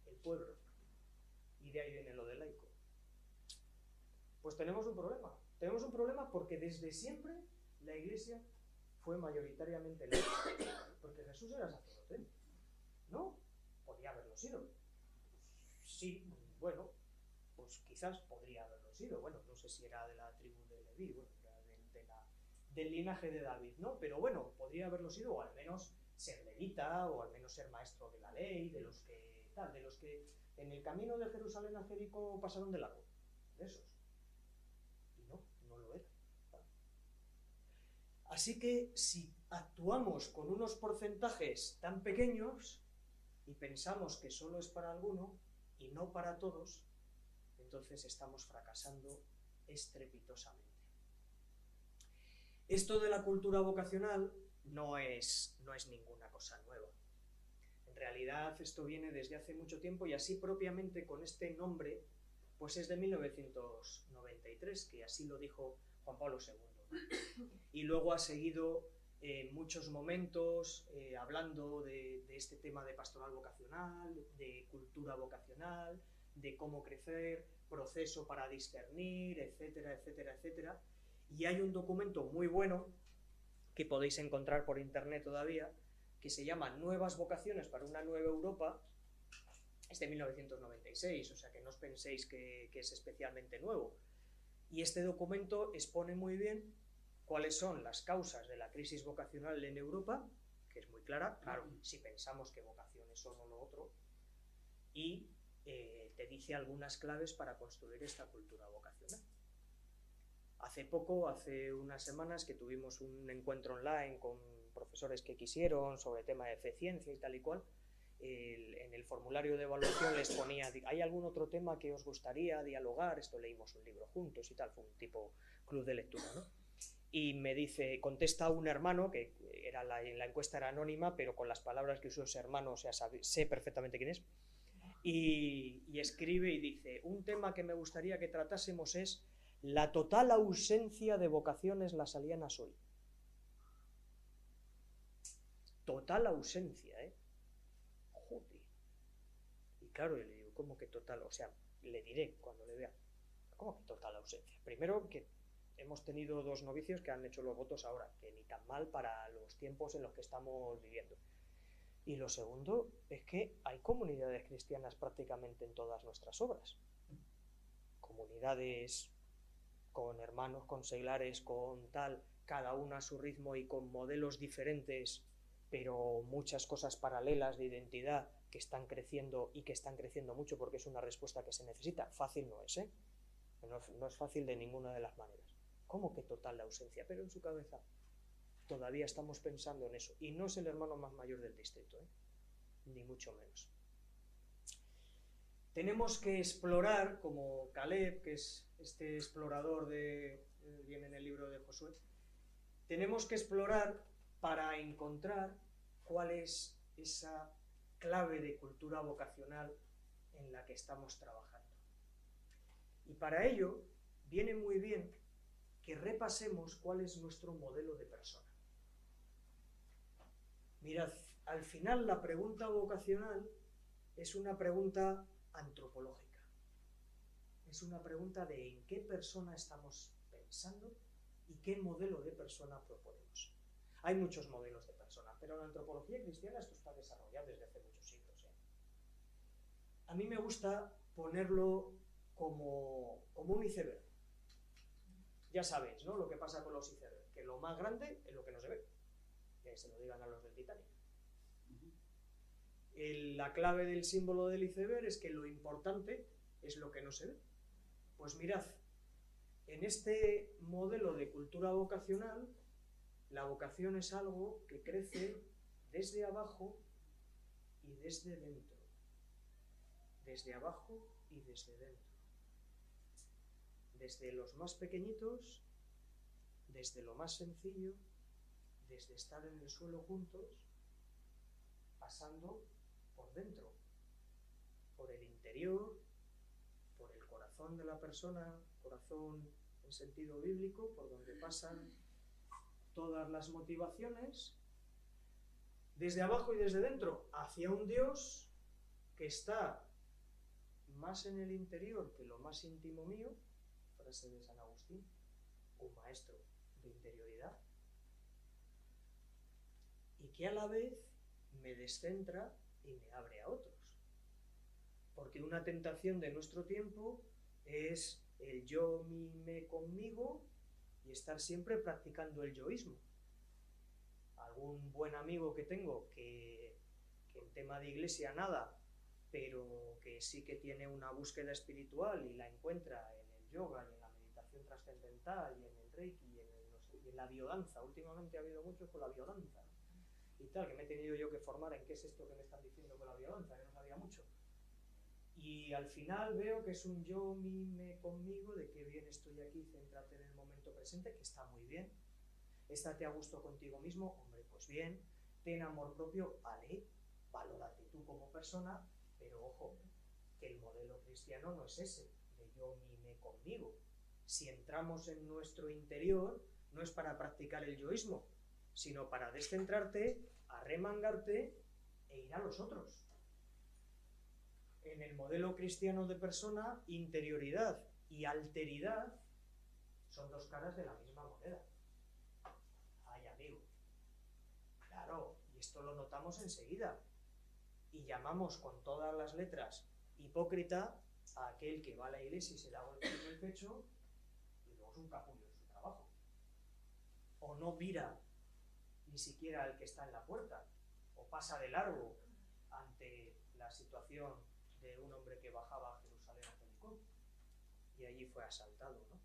el pueblo, y de ahí viene lo de laico. Pues tenemos un problema. Tenemos un problema porque desde siempre la Iglesia fue mayoritariamente laica. Porque Jesús era sacerdote, ¿no? Podría haberlo sido. Sí, bueno, pues quizás podría haberlo sido. Bueno, no sé si era de la tribu de Leví, bueno, era del linaje de David, ¿no? Pero bueno, podría haberlo sido, o al menos ser levita, o al menos ser maestro de la ley, de los que en el camino de Jerusalén a Jericó pasaron de largo, de esos. Y no lo era. Así que si actuamos con unos porcentajes tan pequeños y pensamos que solo es para alguno y no para todos, entonces estamos fracasando estrepitosamente. Esto de la cultura vocacional no es ninguna cosa nueva. En realidad esto viene desde hace mucho tiempo, y así propiamente con este nombre, pues es de 1993, que así lo dijo Juan Pablo II. Y luego ha seguido muchos momentos hablando de este tema de pastoral vocacional, de cultura vocacional, de cómo crecer, proceso para discernir, etcétera, etcétera, etcétera. Y hay un documento muy bueno que podéis encontrar por internet todavía, que se llama Nuevas vocaciones para una nueva Europa. Es de 1996, o sea que no os penséis que es especialmente nuevo. Y este documento expone muy bien cuáles son las causas de la crisis vocacional en Europa, que es muy clara, claro, si pensamos que vocación es solo lo otro, y te dice algunas claves para construir esta cultura vocacional. Hace unas semanas que tuvimos un encuentro online con profesores que quisieron sobre tema de fe, ciencia y tal y cual, en el formulario de evaluación les ponía, ¿hay algún otro tema que os gustaría dialogar? Esto leímos un libro juntos y tal, fue un tipo club de lectura, ¿no? Y me dice, contesta un hermano, que era la encuesta era anónima, pero con las palabras que usó ese hermano, o sea, sé perfectamente quién es, y escribe y dice, un tema que me gustaría que tratásemos es la total ausencia de vocaciones lasalianas hoy. Total ausencia, ¿eh? Joder. Y claro, le digo, ¿cómo que total? O sea, le diré cuando le vea, ¿cómo que total ausencia? Primero, que hemos tenido 2 novicios que han hecho los votos ahora, que ni tan mal para los tiempos en los que estamos viviendo. Y lo segundo es que hay comunidades cristianas prácticamente en todas nuestras obras. Comunidades con hermanos, con seglares, con tal, cada una a su ritmo y con modelos diferentes, pero muchas cosas paralelas de identidad que están creciendo y que están creciendo mucho porque es una respuesta que se necesita. Fácil no es, ¿eh? No es fácil de ninguna de las maneras. ¿Cómo que total la ausencia? Pero en su cabeza todavía estamos pensando en eso. Y no es el hermano más mayor del distrito, ¿eh? Ni mucho menos. Tenemos que explorar, como Caleb, que es este explorador viene en el libro de Josué, tenemos que explorar para encontrar cuál es esa clave de cultura vocacional en la que estamos trabajando. Y para ello viene muy bien que repasemos cuál es nuestro modelo de persona. Mirad, al final la pregunta vocacional es una pregunta antropológica. Es una pregunta de en qué persona estamos pensando y qué modelo de persona proponemos. Hay muchos modelos de persona, pero en la antropología cristiana esto está desarrollado desde hace muchos siglos, ¿eh? A mí me gusta ponerlo como un iceberg. Ya sabéis, ¿no? Lo que pasa con los icebergs, que lo más grande es lo que no se ve. Que se lo digan a los del Titanic. La clave del símbolo del iceberg es que lo importante es lo que no se ve. Pues mirad, en este modelo de cultura vocacional, la vocación es algo que crece desde abajo y y desde dentro, desde abajo y desde dentro, desde los más pequeñitos, desde lo más sencillo, desde estar en el suelo juntos, pasando por dentro, por el interior, por el corazón de la persona, corazón en sentido bíblico, por donde pasan todas las motivaciones, desde abajo y desde dentro, hacia un Dios que está más en el interior que lo más íntimo mío, frase de San Agustín, un maestro de interioridad, y que a la vez me descentra y me abre a otros. Porque una tentación de nuestro tiempo es el yo, mi, me, conmigo, y estar siempre practicando el yoísmo. Algún buen amigo que tengo que en tema de iglesia nada, pero que sí que tiene una búsqueda espiritual y la encuentra en el yoga y en la meditación trascendental y en el reiki y en la biodanza. Últimamente ha habido muchos con la biodanza y tal, que me he tenido yo que formar en qué es esto que me están diciendo con la biodanza, que no sabía mucho. Y al final veo que es un yo, mi, me, conmigo, de qué bien estoy aquí, céntrate en el momento presente, que está muy bien. Estate a gusto contigo mismo, hombre, pues bien. Ten amor propio, vale, valórate tú como persona, pero ojo, que el modelo cristiano no es ese, de yo, mi, me, conmigo. Si entramos en nuestro interior, no es para practicar el yoísmo, sino para descentrarte, arremangarte e ir a los otros. En el modelo cristiano de persona, interioridad y alteridad son dos caras de la misma moneda. Ay, amigo. Claro, y esto lo notamos enseguida. Y llamamos con todas las letras hipócrita a aquel que va a la iglesia y se da golpes en el pecho y luego es un capullo en su trabajo. O no mira ni siquiera al que está en la puerta, o pasa de largo ante la situación de un hombre que bajaba a Jerusalén a Jericó y allí fue asaltado, ¿no?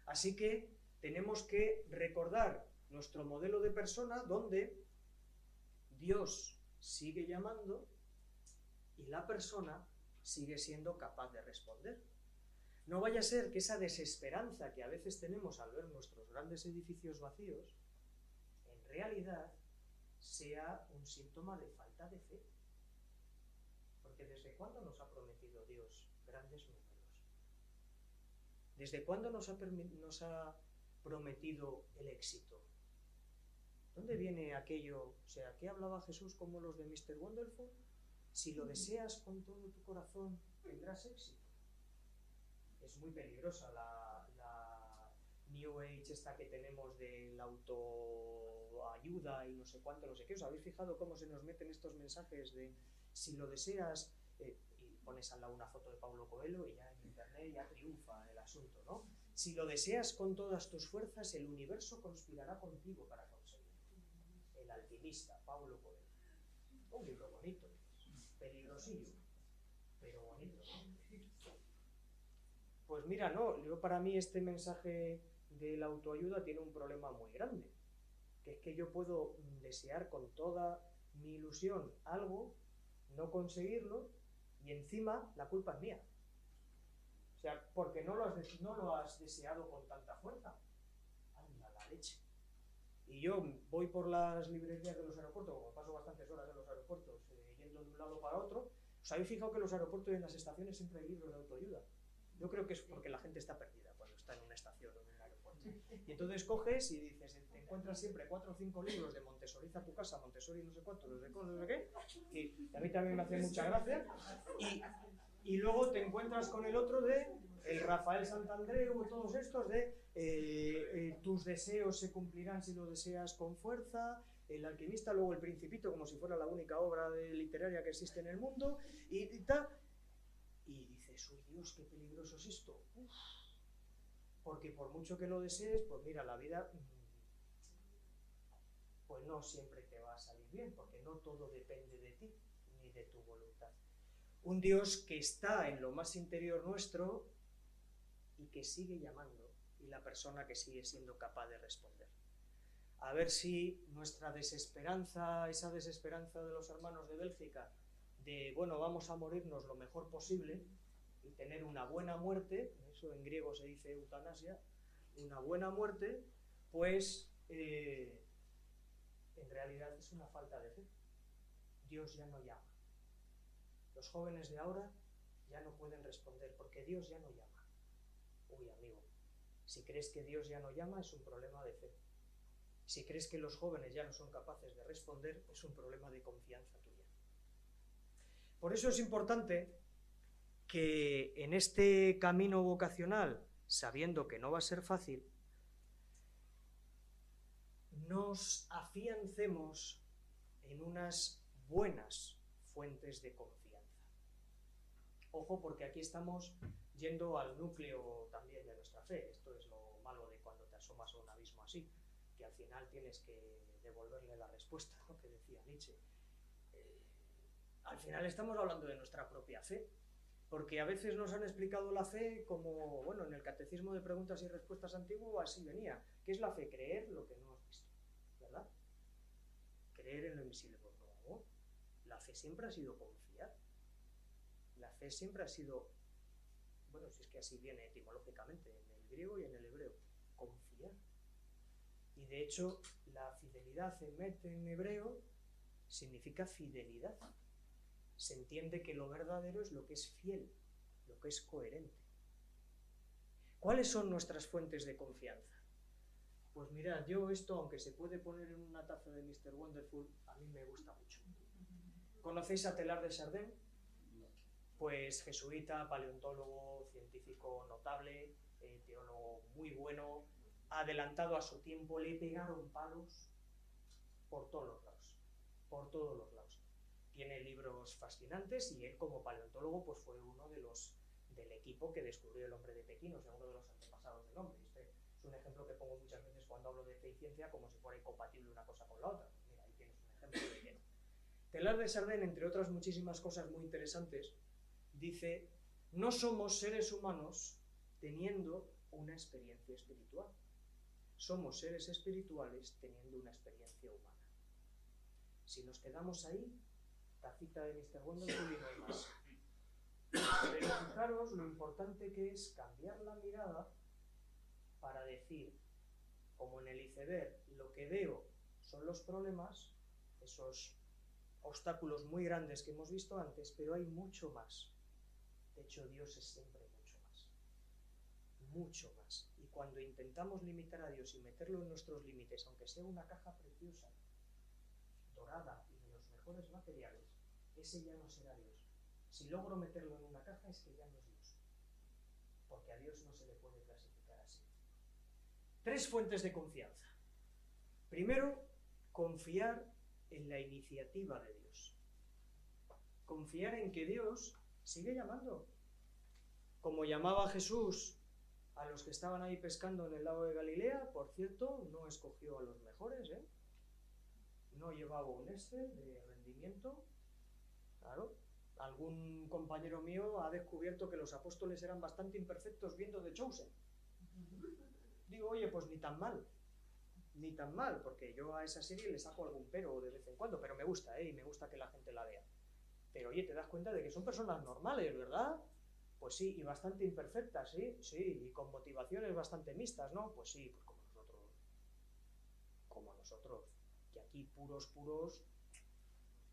Así que tenemos que recordar nuestro modelo de persona donde Dios sigue llamando y la persona sigue siendo capaz de responder. No vaya a ser que esa desesperanza que a veces tenemos al ver nuestros grandes edificios vacíos, en realidad sea un síntoma de falta de fe. Porque ¿desde cuándo nos ha prometido Dios grandes números? ¿Desde cuándo nos ha prometido el éxito? ¿Dónde viene aquello? O sea, ¿qué hablaba Jesús como los de Mr. Wonderful? Si lo deseas con todo tu corazón, tendrás éxito. Es muy peligrosa la New Age esta que tenemos de la autoayuda y no sé cuánto, no sé qué. ¿Os habéis fijado cómo se nos meten estos mensajes de si lo deseas, y pones al lado una foto de Paulo Coelho y ya en internet ya triunfa el asunto, ¿no? Si lo deseas con todas tus fuerzas, el universo conspirará contigo para conseguirlo. El alquimista, Paulo Coelho. Un libro bonito, peligrosillo, pero bonito, ¿no? Pues mira, no, yo para mí este mensaje de la autoayuda tiene un problema muy grande, que es que yo puedo desear con toda mi ilusión algo, no conseguirlo, y encima la culpa es mía. O sea, porque no lo has deseado con tanta fuerza. Anda la leche. Y yo voy por las librerías de los aeropuertos, como paso bastantes horas en los aeropuertos, yendo de un lado para otro. ¿Os habéis fijado que en los aeropuertos y en las estaciones siempre hay libros de autoayuda? Yo creo que es porque la gente está perdida cuando está en una estación o en un aeropuerto. Y entonces coges y dices, te encuentras siempre 4 o 5 libros de Montessoriza tu casa, Montessori no sé cuánto, no sé cómo, no sé qué, que a mí también me hace mucha gracia. Y luego te encuentras con el otro de el Rafael Santandreu, todos estos de tus deseos se cumplirán si lo deseas con fuerza, el alquimista, luego el Principito, como si fuera la única obra literaria que existe en el mundo, y tal. Y dices, uy Dios, qué peligroso es esto. Uf. Porque por mucho que lo desees, pues mira, la vida pues no siempre te va a salir bien, porque no todo depende de ti, ni de tu voluntad. Un Dios que está en lo más interior nuestro y que sigue llamando, y la persona que sigue siendo capaz de responder. a ver si nuestra desesperanza, esa desesperanza de los hermanos de Bélgica, de, bueno, vamos a morirnos lo mejor posible y tener una buena muerte, eso en griego se dice eutanasia, una buena muerte, pues en realidad es una falta de fe. Dios ya no llama. Los jóvenes de ahora ya no pueden responder porque Dios ya no llama. Uy, amigo, si crees que Dios ya no llama es un problema de fe. Si crees que los jóvenes ya no son capaces de responder es un problema de confianza tuya. Por eso es importante que en este camino vocacional, sabiendo que no va a ser fácil, nos afiancemos en unas buenas fuentes de confianza. Ojo, porque aquí estamos yendo al núcleo también de nuestra fe. Esto es lo malo de cuando te asomas a un abismo así, que al final tienes que devolverle la respuesta, ¿no?, que decía Nietzsche. Al final estamos hablando de nuestra propia fe, porque a veces nos han explicado la fe como, bueno, en el catecismo de preguntas y respuestas antiguo así venía. ¿Qué es la fe? Creer lo que no has visto, ¿verdad? Creer en lo invisible. Pues no, la fe siempre ha sido confiar. La fe siempre ha sido, bueno, si es que así viene etimológicamente, en el griego y en el hebreo, confiar. Y de hecho, la fidelidad en hebreo significa fidelidad. Se entiende que lo verdadero es lo que es fiel, lo que es coherente. ¿Cuáles son nuestras fuentes de confianza? Pues mirad, yo esto, aunque se puede poner en una taza de Mr. Wonderful, a mí me gusta mucho. ¿Conocéis a Teilhard de Chardin? Pues jesuita, paleontólogo, científico notable, teólogo muy bueno, adelantado a su tiempo, le pegaron palos por todos los lados, por todos los lados. Tiene libros fascinantes y él como paleontólogo pues fue uno de los del equipo que descubrió el hombre de Pekín, o sea, uno de los antepasados del hombre. Este es un ejemplo que pongo muchas veces cuando hablo de fe y ciencia, como si fuera incompatible una cosa con la otra. Pues mira, ahí tienes un ejemplo de que no. Teilhard de Chardin, entre otras muchísimas cosas muy interesantes, dice: no somos seres humanos teniendo una experiencia espiritual. Somos seres espirituales teniendo una experiencia humana. Si nos quedamos ahí, tacita de Mr. Wonderful y no hay más. Pero fijaros lo importante que es cambiar la mirada para decir, como en el iceberg, lo que veo son los problemas, esos obstáculos muy grandes que hemos visto antes, pero hay mucho más. De hecho, Dios es siempre mucho más. Mucho más. Y cuando intentamos limitar a Dios y meterlo en nuestros límites, aunque sea una caja preciosa, dorada y de los mejores materiales, ese ya no será Dios. Si logro meterlo en una caja es que ya no es Dios. Porque a Dios no se le puede clasificar así. 3 fuentes de confianza. Primero, confiar en la iniciativa de Dios. Confiar en que Dios sigue llamando. Como llamaba Jesús a los que estaban ahí pescando en el lago de Galilea, por cierto, no escogió a los mejores, ¿eh? No llevaba un Excel de rendimiento. Claro, algún compañero mío ha descubierto que los apóstoles eran bastante imperfectos viendo The Chosen. Digo, oye, pues ni tan mal, porque yo a esa serie le saco algún pero de vez en cuando, pero me gusta, y me gusta que la gente la vea. Pero oye, te das cuenta de que son personas normales, ¿verdad? Pues sí, y bastante imperfectas, ¿sí? Sí, y con motivaciones bastante mixtas, ¿no? Pues sí, pues como nosotros, que aquí puros,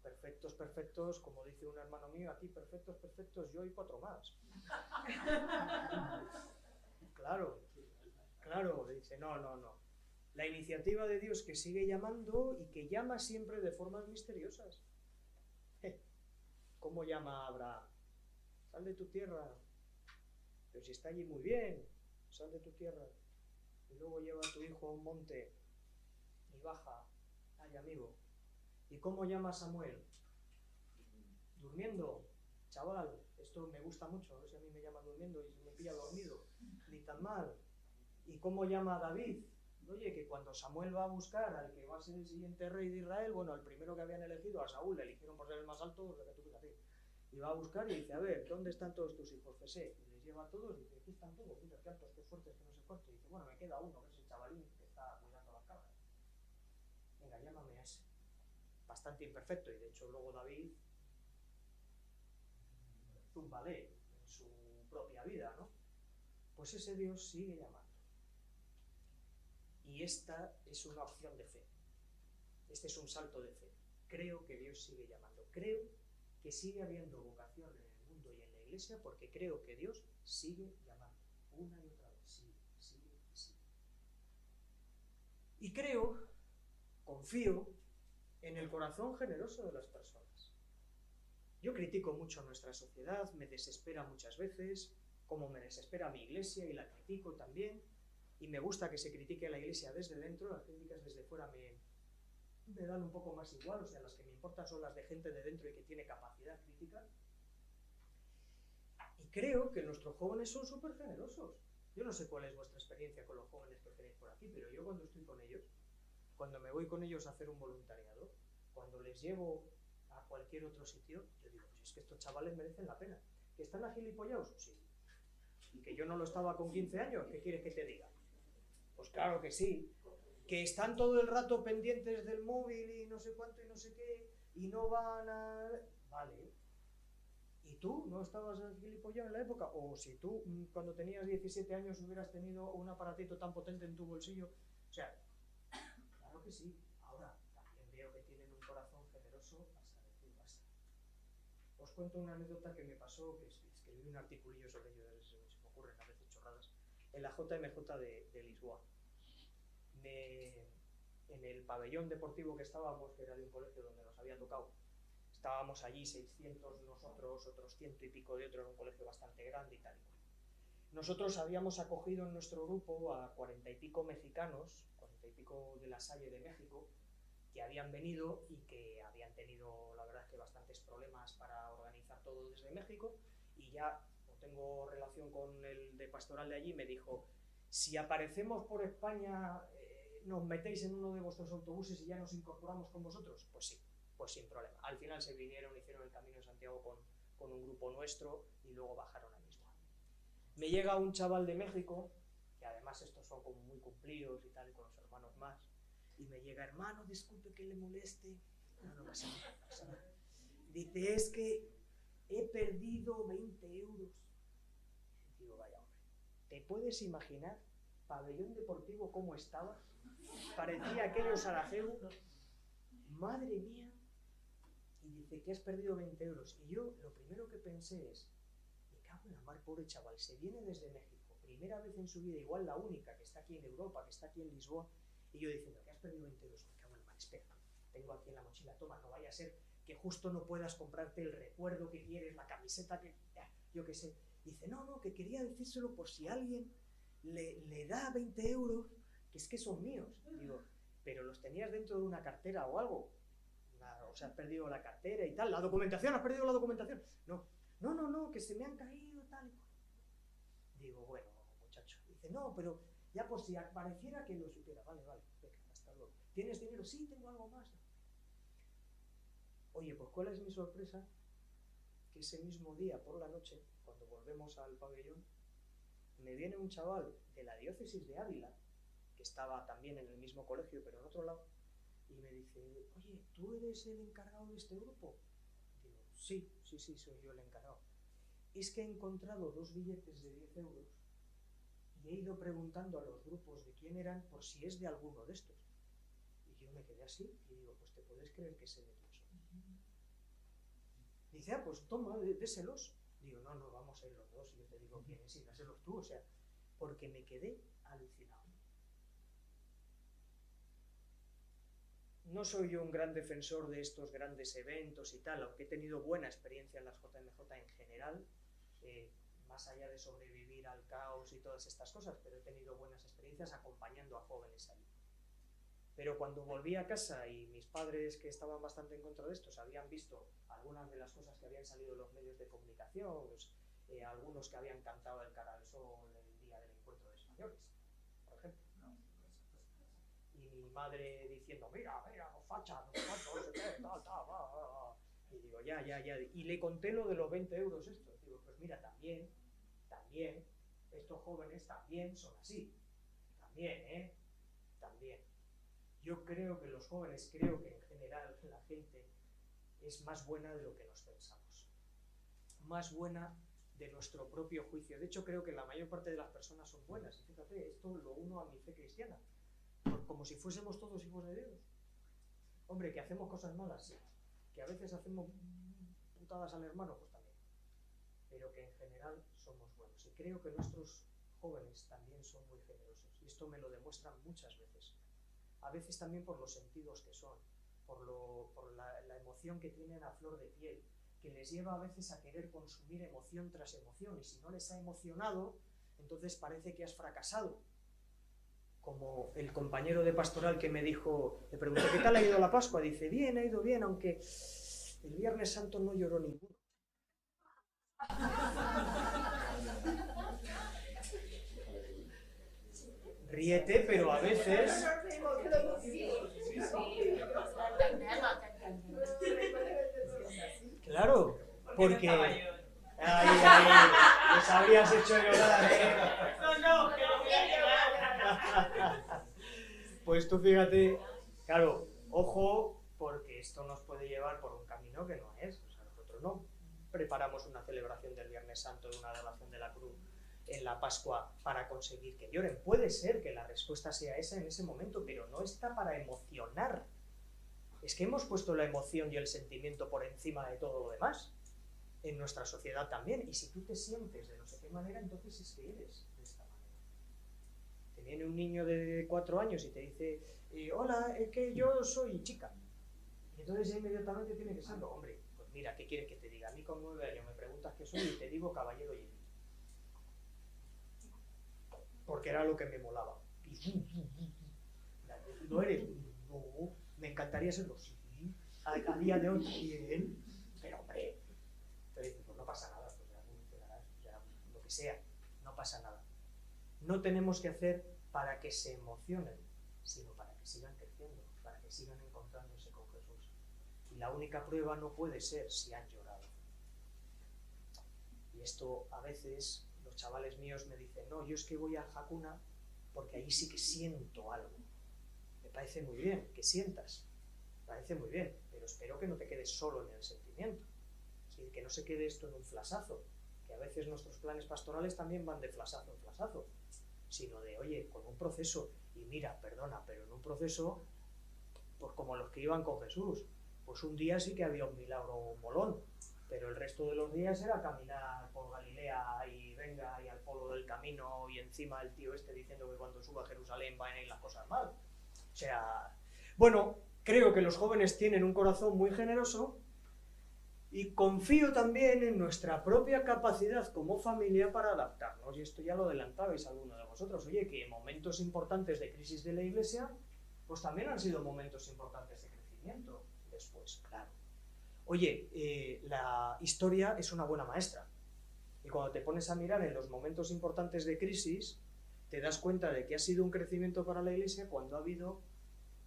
perfectos, como dice un hermano mío, aquí perfectos, yo y 4 más. Claro, dice, no. La iniciativa de Dios que sigue llamando y que llama siempre de formas misteriosas. ¿Cómo llama a Abraham? Sal de tu tierra. Pero si está allí muy bien, sal de tu tierra. Y luego lleva a tu hijo a un monte y baja. Ay, amigo. ¿Y cómo llama a Samuel? Durmiendo. Chaval, esto me gusta mucho. A ver si a mí me llama durmiendo y me pilla dormido. Ni tan mal. ¿Y cómo llama a David? Oye, que cuando Samuel va a buscar al que va a ser el siguiente rey de Israel, bueno, al primero que habían elegido, a Saúl, le eligieron por ser el más alto, lo que tú quieras decir. Y va a buscar y dice, a ver, ¿dónde están todos tus hijos, José? Y les lleva a todos y dice, aquí están todos, mira, qué altos, qué fuertes, qué no sé cuánto. Y dice, bueno, me queda uno, que es el chavalín que está cuidando las cabras. venga, llámame a ese. Bastante imperfecto, y de hecho luego David zumbalé en su propia vida, ¿no? Pues ese Dios sigue llamando. Y esta es una opción de fe. Este es un salto de fe. Creo que Dios sigue llamando. Creo que sigue habiendo vocación en el mundo y en la iglesia porque creo que Dios sigue llamando. Una y otra vez. Sigue. Y creo, confío en el corazón generoso de las personas. Yo critico mucho a nuestra sociedad, me desespera muchas veces, como me desespera mi iglesia y la critico también, y me gusta que se critique a la iglesia desde dentro, las críticas desde fuera me dan un poco más igual, o sea, las que me importan son las de gente de dentro y que tiene capacidad crítica. Y creo que nuestros jóvenes son súper generosos. Yo no sé cuál es vuestra experiencia con los jóvenes que tenéis por aquí, pero yo cuando estoy con ellos, cuando me voy con ellos a hacer un voluntariado, cuando les llevo a cualquier otro sitio, yo digo, pues es que estos chavales merecen la pena. ¿Que están agilipollados? Sí. ¿Y que yo no lo estaba con 15 años? ¿Qué quieres que te diga? Pues claro que sí. ¿Que están todo el rato pendientes del móvil y no sé cuánto y no sé qué, y no van a... Vale. ¿Y tú no estabas gilipollado en la época? O si tú cuando tenías 17 años hubieras tenido un aparatito tan potente en tu bolsillo. O sea, claro que sí. Ahora, también veo que tienen un corazón generoso hasta decir basta. Os cuento una anécdota que me pasó, que escribí un articulillo sobre ello, se me ocurren a veces chorradas, en la JMJ de Lisboa. En el pabellón deportivo que estábamos, que era de un colegio donde nos había tocado, estábamos allí 600 nosotros, otros 100 y pico de otros, era un colegio bastante grande y tal. Nosotros habíamos acogido en nuestro grupo a 40 y pico mexicanos, 40 y pico de la Salle de México, que habían venido y que habían tenido, la verdad, que bastantes problemas para organizar todo desde México, y ya, como tengo relación con el de pastoral de allí, me dijo, si aparecemos por España, ¿nos metéis en uno de vuestros autobuses y ya nos incorporamos con vosotros? Pues sí, pues sin problema. Al final se vinieron, hicieron el Camino de Santiago con un grupo nuestro y luego bajaron a Lisboa. Me llega un chaval de México, que además estos son como muy cumplidos y tal, con los hermanos más, y me llega, hermano, disculpe que le moleste. No pasa nada, no pasa nada. Dice, es que he perdido 20 euros. Digo, vaya hombre, ¿te puedes imaginar pabellón deportivo cómo estaba? Parecía aquello Sarajevo. Madre mía. Y dice que has perdido 20 euros. Y yo lo primero que pensé es, me cago en la mar, pobre chaval, se viene desde México, primera vez en su vida, igual la única que está aquí en Europa, que está aquí en Lisboa, y yo diciendo que has perdido 20 euros, me cago en la mar, espera, tengo aquí en la mochila, toma, no vaya a ser que justo no puedas comprarte el recuerdo que quieres, la camiseta que, yo qué sé. Dice, no, que quería decírselo por si alguien le da 20 euros, que es que son míos. Digo, pero los tenías dentro de una cartera o algo. O sea, has perdido la cartera y tal. La documentación, has perdido la documentación. No, que se me han caído tal. Digo, bueno, muchacho. Dice, no, pero ya por si apareciera que lo supiera. Vale, venga, hasta luego. ¿Tienes dinero? Sí, tengo algo más. Oye, pues ¿cuál es mi sorpresa? Que ese mismo día, por la noche, cuando volvemos al pabellón, me viene un chaval de la diócesis de Ávila, que estaba también en el mismo colegio, pero en otro lado, y me dice, oye, ¿tú eres el encargado de este grupo? Digo, sí, soy yo el encargado. Es que he encontrado 2 billetes de 10 euros y he ido preguntando a los grupos de quién eran por si es de alguno de estos. Y yo me quedé así y digo, pues te puedes creer que sé de quién son. Dice, pues toma, déselos. Digo, no, vamos a ir los dos y yo te digo quién es y dáselos tú, o sea, porque me quedé alucinado. No soy yo un gran defensor de estos grandes eventos y tal, aunque he tenido buena experiencia en las JMJ en general, más allá de sobrevivir al caos y todas estas cosas, pero he tenido buenas experiencias acompañando a jóvenes allí. Pero cuando volví a casa y mis padres, que estaban bastante en contra de esto, habían visto algunas de las cosas que habían salido en los medios de comunicación, pues, algunos que habían cantado el Cara al Sol el día del encuentro de españoles, por ejemplo. Y mi madre diciendo, mira, los fachas, no sé cuánto, no sé qué, tal. Y digo, ya. Y le conté lo de los 20 euros estos. Digo, pues mira, también, estos jóvenes también son así. También. Yo creo que los jóvenes, creo que en general la gente es más buena de lo que nos pensamos. Más buena de nuestro propio juicio. De hecho, creo que la mayor parte de las personas son buenas. Y fíjate, esto lo uno a mi fe cristiana. Como si fuésemos todos hijos de Dios. Hombre, que hacemos cosas malas, sí. Que a veces hacemos putadas al hermano, pues también. Pero que en general somos buenos. Y creo que nuestros jóvenes también son muy generosos. Y esto me lo demuestran muchas veces. A veces también por los sentidos que son, por la emoción que tienen a flor de piel, que les lleva a veces a querer consumir emoción tras emoción. Y si no les ha emocionado, entonces parece que has fracasado. Como el compañero de pastoral que me dijo, le pregunté, ¿qué tal ha ido la Pascua? Dice, bien, ha ido bien, aunque el Viernes Santo no lloró ninguno. Ríete, pero a veces... Claro, porque... les habrías hecho llorar, Pues tú fíjate, claro, ojo, porque esto nos puede llevar por un camino que no es. O sea, nosotros no preparamos una celebración del Viernes Santo, de una adoración de la cruz en la Pascua para conseguir que lloren. Puede ser que la respuesta sea esa en ese momento, pero no está para emocionar. Es que hemos puesto la emoción y el sentimiento por encima de todo lo demás. En nuestra sociedad también. Y si tú te sientes de no sé qué manera, entonces es que eres de esta manera. Te viene un niño de 4 años y te dice, hola, es que yo soy chica. Y entonces inmediatamente tiene que serlo. Hombre, pues mira, ¿qué quieres que te diga? A mí con 9 años me preguntas qué soy y te digo caballero y porque era lo que me molaba. ¿Lo eres? No, me encantaría serlo. Sí, a día de hoy bien, pero hombre, entonces, pues no pasa nada, pues ya lo que sea, no pasa nada. No tenemos que hacer para que se emocionen, sino para que sigan creciendo, para que sigan encontrándose con Jesús. Y la única prueba no puede ser si han llorado. Y esto a veces los chavales míos me dicen, no, yo es que voy a Hakuna porque ahí sí que siento algo. Me parece muy bien que sientas, me parece muy bien, pero espero que no te quedes solo en el sentimiento. Es decir, que no se quede esto en un flasazo, que a veces nuestros planes pastorales también van de flasazo en flasazo, sino de, oye, con un proceso, y mira, perdona, pero en un proceso, pues como los que iban con Jesús, pues un día sí que había un milagro molón, pero el resto de los días era caminar por Galilea y venga y al polo del camino y encima el tío este diciendo que cuando suba a Jerusalén van a ir las cosas mal. O sea, bueno, creo que los jóvenes tienen un corazón muy generoso y confío también en nuestra propia capacidad como familia para adaptarnos. Y esto ya lo adelantabais alguno de vosotros. Oye, que momentos importantes de crisis de la Iglesia, pues también han sido momentos importantes de crecimiento después, claro. Oye, la historia es una buena maestra. Y cuando te pones a mirar en los momentos importantes de crisis, te das cuenta de que ha sido un crecimiento para la Iglesia cuando ha habido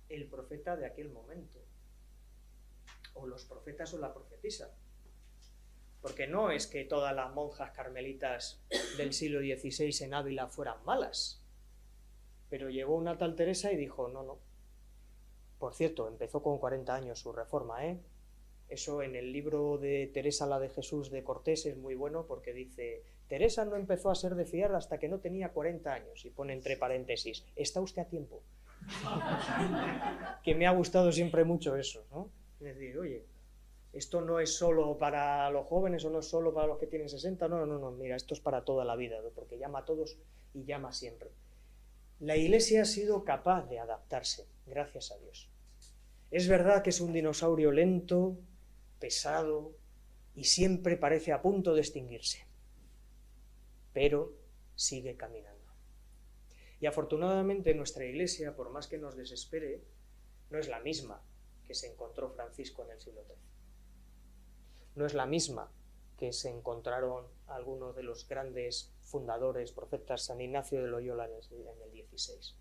el profeta de aquel momento. O los profetas o la profetisa. Porque no es que todas las monjas carmelitas del siglo XVI en Ávila fueran malas. Pero llegó una tal Teresa y dijo, no. Por cierto, empezó con 40 años su reforma, Eso en el libro de Teresa la de Jesús de Cortés es muy bueno porque dice, Teresa no empezó a ser de fiar hasta que no tenía 40 años. Y pone entre paréntesis, está usted a tiempo. Que me ha gustado siempre mucho eso, ¿no? Es decir, oye, esto no es solo para los jóvenes o no es solo para los que tienen 60, no, mira, esto es para toda la vida, ¿no? Porque llama a todos y llama siempre. La Iglesia ha sido capaz de adaptarse, gracias a Dios. Es verdad que es un dinosaurio lento, pesado y siempre parece a punto de extinguirse, pero sigue caminando. Y afortunadamente nuestra Iglesia, por más que nos desespere, no es la misma que se encontró Francisco en el siglo XIII. No es la misma que se encontraron algunos de los grandes fundadores, profetas, San Ignacio de Loyola en el XVI.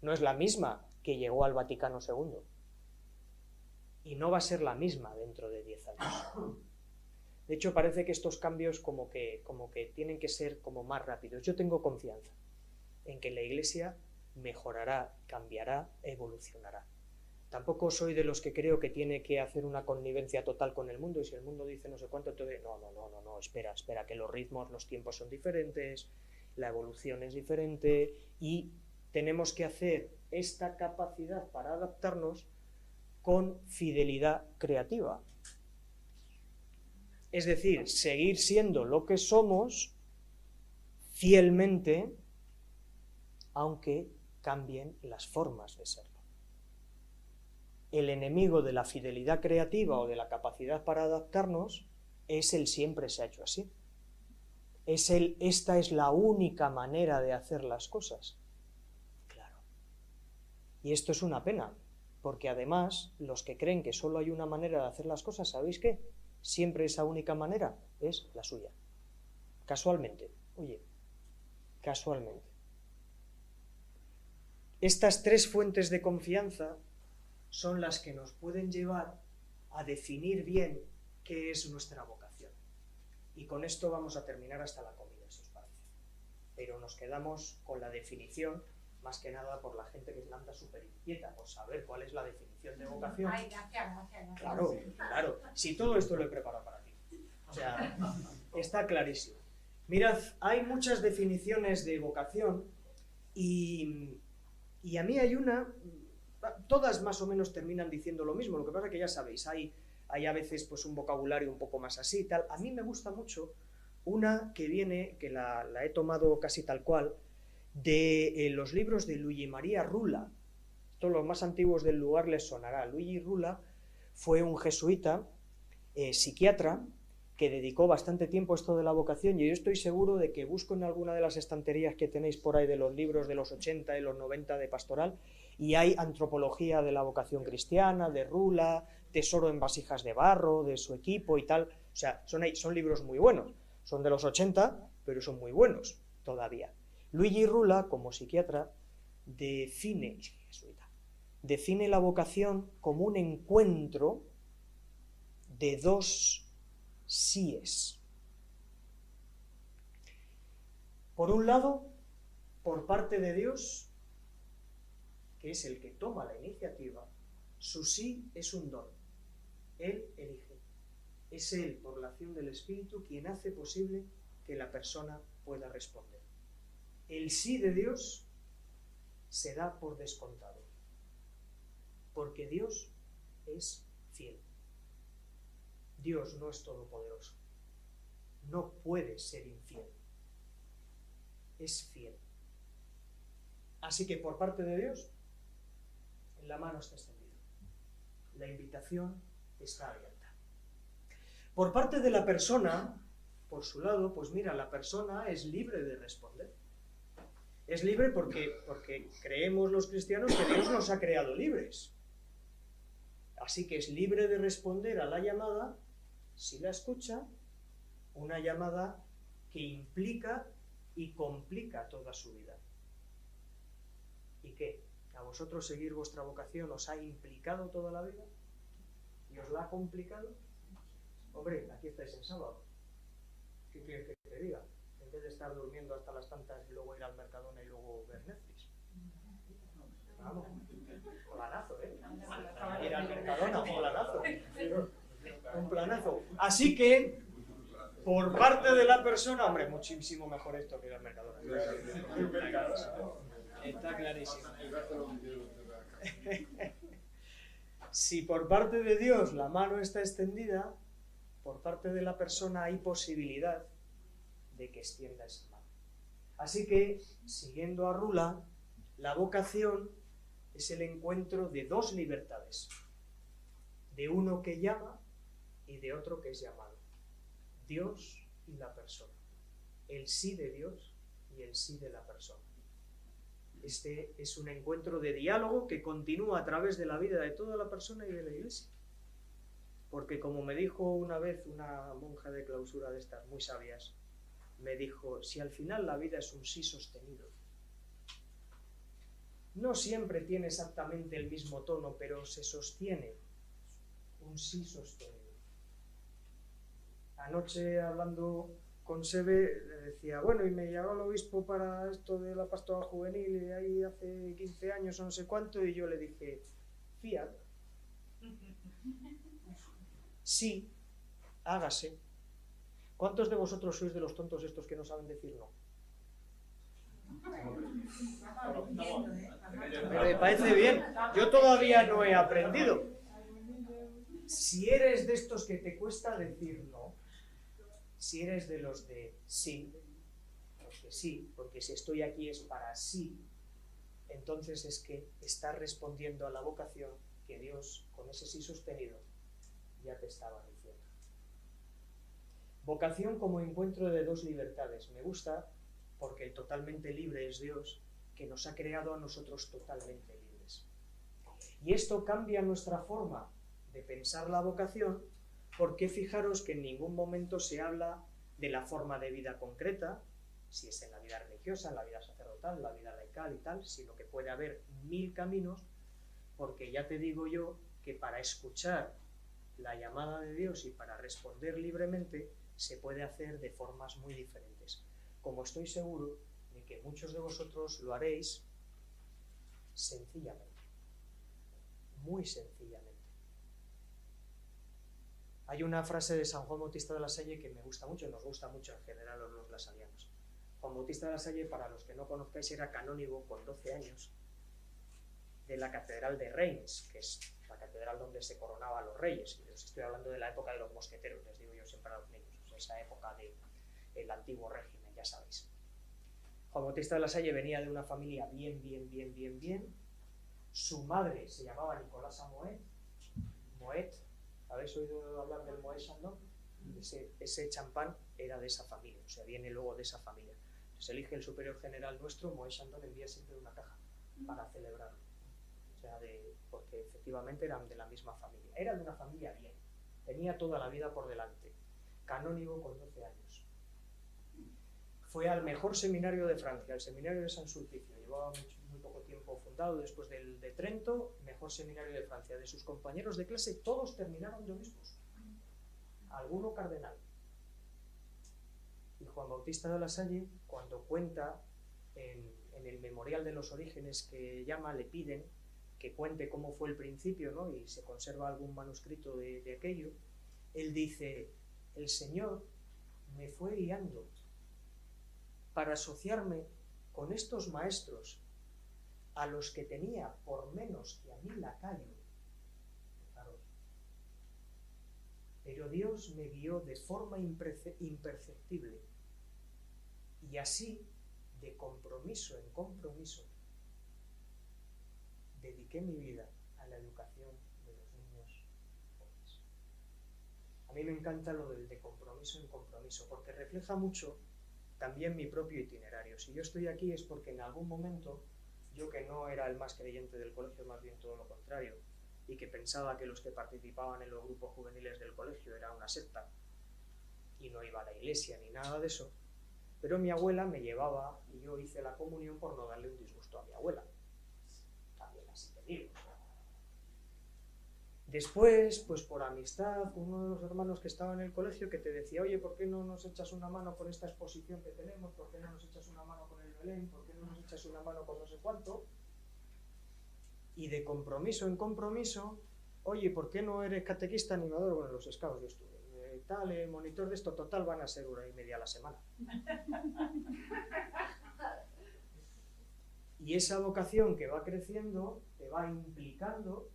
No es la misma que llegó al Vaticano II. Y no va a ser la misma dentro de 10 años. De hecho, parece que estos cambios como que tienen que ser como más rápidos. Yo tengo confianza en que la Iglesia mejorará, cambiará, evolucionará. Tampoco soy de los que creo que tiene que hacer una connivencia total con el mundo, y si el mundo dice no sé cuánto, entonces no, espera, que los ritmos, los tiempos son diferentes, la evolución es diferente, y tenemos que hacer esta capacidad para adaptarnos con fidelidad creativa. Es decir, seguir siendo lo que somos fielmente, aunque cambien las formas de serlo. El enemigo de la fidelidad creativa o de la capacidad para adaptarnos es el siempre se ha hecho así. Esta es la única manera de hacer las cosas. Claro. Y esto es una pena, porque además los que creen que solo hay una manera de hacer las cosas, ¿sabéis qué? Siempre esa única manera es la suya. Casualmente. Oye, casualmente. Estas tres fuentes de confianza son las que nos pueden llevar a definir bien qué es nuestra vocación. Y con esto vamos a terminar hasta la comida, si os parece. Pero nos quedamos con la definición, más que nada por la gente que anda súper inquieta, por saber cuál es la definición de vocación. Ay, gracias. Claro. Si todo esto lo he preparado para ti. O sea, está clarísimo. Mirad, hay muchas definiciones de vocación y a mí hay una... Todas más o menos terminan diciendo lo mismo, lo que pasa es que ya sabéis, hay a veces pues un vocabulario un poco más así y tal. A mí me gusta mucho una que viene, que la he tomado casi tal cual, de los libros de Luigi Maria Rula. Todos los más antiguos del lugar les sonará. Luigi Rula fue un jesuita, psiquiatra, que dedicó bastante tiempo a esto de la vocación, y yo estoy seguro de que busco en alguna de las estanterías que tenéis por ahí de los libros de los 80 y los 90 de pastoral, y hay antropología de la vocación cristiana, de Rula, tesoro en vasijas de barro, de su equipo y tal. O sea, son libros muy buenos. Son de los 80, pero son muy buenos todavía. Luigi Rula, como psiquiatra, define la vocación como un encuentro de dos síes. Por un lado, por parte de Dios, que es el que toma la iniciativa, su sí es un don. Él elige. Es Él, por la acción del Espíritu, quien hace posible que la persona pueda responder. El sí de Dios se da por descontado, porque Dios es fiel. Dios no es todopoderoso. No puede ser infiel. Es fiel. Así que por parte de Dios, la mano está extendida. La invitación está abierta. Por parte de la persona, por su lado, pues mira, la persona es libre de responder. Es libre porque creemos los cristianos que Dios nos ha creado libres. Así que es libre de responder a la llamada, si la escucha, una llamada que implica y complica toda su vida. ¿Y qué? ¿A vosotros seguir vuestra vocación os ha implicado toda la vida? ¿Y os la ha complicado? Hombre, aquí estáis en sábado. ¿Qué quieres que te diga? En vez de estar durmiendo hasta las tantas y luego ir al Mercadona y luego ver Netflix. Vamos, planazo, ¿eh? Ir al Mercadona, un planazo. Un planazo. Así que, por parte de la persona, hombre, muchísimo mejor esto que ir al Mercadona. Está clarísimo. Si por parte de Dios la mano está extendida, por parte de la persona hay posibilidad de que extienda esa mano. Así que, siguiendo a Rula, la vocación es el encuentro de dos libertades, de uno que llama y de otro que es llamado. Dios y la persona. El sí de Dios y el sí de la persona. Este es un encuentro de diálogo que continúa a través de la vida de toda la persona y de la Iglesia. Porque como me dijo una vez una monja de clausura de estas muy sabias, me dijo, si al final la vida es un sí sostenido, no siempre tiene exactamente el mismo tono, pero se sostiene un sí sostenido. Anoche, hablando con Sebe le decía, bueno, y me llamó el obispo para esto de la pastoral juvenil y ahí hace 15 años o no sé cuánto, y yo le dije, fiat, sí, hágase. ¿Cuántos de vosotros sois de los tontos estos que no saben decir no? Me parece bien. Yo todavía no he aprendido. Si eres de estos que te cuesta decir no, si eres de los de sí, porque si estoy aquí es para sí, entonces es que estás respondiendo a la vocación que Dios, con ese sí sostenido, ya te estaba diciendo. Vocación como encuentro de dos libertades. Me gusta porque el totalmente libre es Dios, que nos ha creado a nosotros totalmente libres. Y esto cambia nuestra forma de pensar la vocación, porque fijaros que en ningún momento se habla de la forma de vida concreta, si es en la vida religiosa, en la vida sacerdotal, en la vida laical y tal, sino que puede haber 1000 caminos, porque ya te digo yo que para escuchar la llamada de Dios y para responder libremente se puede hacer de formas muy diferentes. Como estoy seguro de que muchos de vosotros lo haréis sencillamente, muy sencillamente. Hay una frase de San Juan Bautista de la Salle que me gusta mucho, nos gusta mucho en general a los lasalianos. Juan Bautista de la Salle, para los que no conozcáis, era canónigo con 12 años de la catedral de Reims, que es la catedral donde se coronaba a los reyes. Y os estoy hablando de la época de los mosqueteros, les digo yo siempre a los niños, esa época del antiguo régimen, ya sabéis. Juan Bautista de la Salle venía de una familia bien. Su madre se llamaba Nicolasa Moet. ¿Habéis oído hablar del Moet Chandon? Ese champán era de esa familia, o sea, viene luego de esa familia. Se elige el superior general nuestro, Moet Chandon envía siempre una caja para celebrarlo. O sea, porque efectivamente eran de la misma familia. Era de una familia bien, tenía toda la vida por delante. Canónigo con 12 años. Fue al mejor seminario de Francia, el seminario de San Sulpicio. Llevaba muy poco tiempo fundado, después del de Trento, mejor seminario de Francia. De sus compañeros de clase, todos terminaron de obispos. Alguno cardenal. Y Juan Bautista de la Salle, cuando cuenta en el memorial de los orígenes que llama, le piden que cuente cómo fue el principio, ¿no? Y se conserva algún manuscrito de aquello. Él dice: el Señor me fue guiando para asociarme con estos maestros a los que tenía por menos que a mí lacayo. Fijaros. Pero Dios me guió de forma imperceptible y así, de compromiso en compromiso, dediqué mi vida a la educación de los niños jóvenes. A mí me encanta lo del de compromiso en compromiso, porque refleja mucho también mi propio itinerario. Si yo estoy aquí es porque en algún momento, yo que no era el más creyente del colegio, más bien todo lo contrario, y que pensaba que los que participaban en los grupos juveniles del colegio era una secta, y no iba a la iglesia ni nada de eso, pero mi abuela me llevaba y yo hice la comunión por no darle un disgusto a mi abuela. También así te digo. Después, pues por amistad, uno de los hermanos que estaba en el colegio que te decía: oye, ¿por qué no nos echas una mano con esta exposición que tenemos? ¿Por qué no nos echas una mano con el Belén? ¿Por qué no nos echas una mano con no sé cuánto? Y de compromiso en compromiso, oye, ¿por qué no eres catequista animador? Bueno, los scouts yo estuve. Monitor de esto, total, van a ser 1h30 a la semana. Y esa vocación que va creciendo te va implicando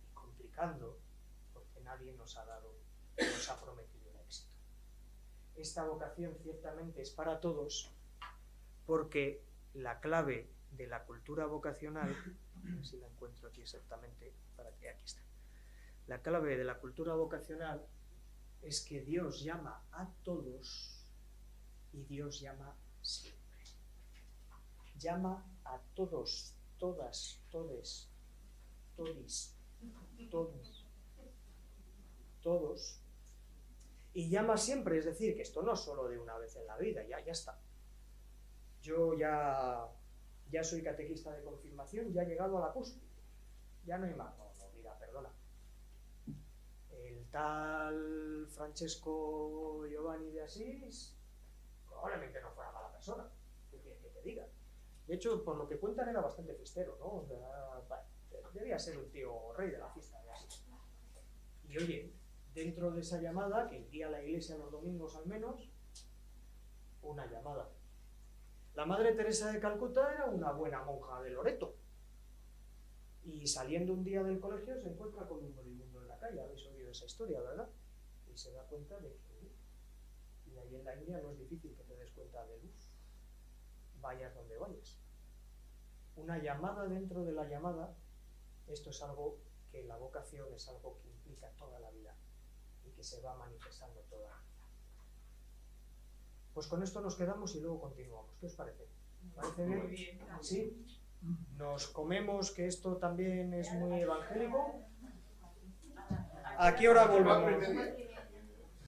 y complicando, porque nadie nos ha prometido el éxito. Esta vocación ciertamente es para todos, porque la clave de la cultura vocacional, a ver si la encuentro aquí exactamente, para que aquí está. La clave de la cultura vocacional es que Dios llama a todos y Dios llama siempre. Llama a todos, todas, todes, todis, todos, y llama siempre, es decir, que esto no es solo de una vez en la vida, ya está. Yo ya soy catequista de confirmación, ya he llegado a la cúspide, ya no hay más. No, mira, perdona. El tal Francesco Giovanni de Asís probablemente no fuera mala persona, ¿qué quieres que te diga? De hecho, por lo que cuentan era bastante fiestero, ¿no? O sea, debía ser un tío rey de la fiesta, y así. Y oye, dentro de esa llamada, que iría a la iglesia los domingos al menos, una llamada. La Madre Teresa de Calcuta era una buena monja de Loreto. Y saliendo un día del colegio se encuentra con un moribundo en la calle. Habéis oído esa historia, ¿verdad? Y se da cuenta de que... Y ahí en la India no es difícil que te des cuenta de luz. Vayas donde vayas. Una llamada dentro de la llamada, esto es algo que la vocación es algo que implica toda la vida y que se va manifestando toda la vida. Pues con esto nos quedamos y luego continuamos. ¿Qué os parece? ¿Parece bien? Muy bien. ¿Sí? Nos comemos, que esto también es muy evangélico. ¿A qué hora volvemos?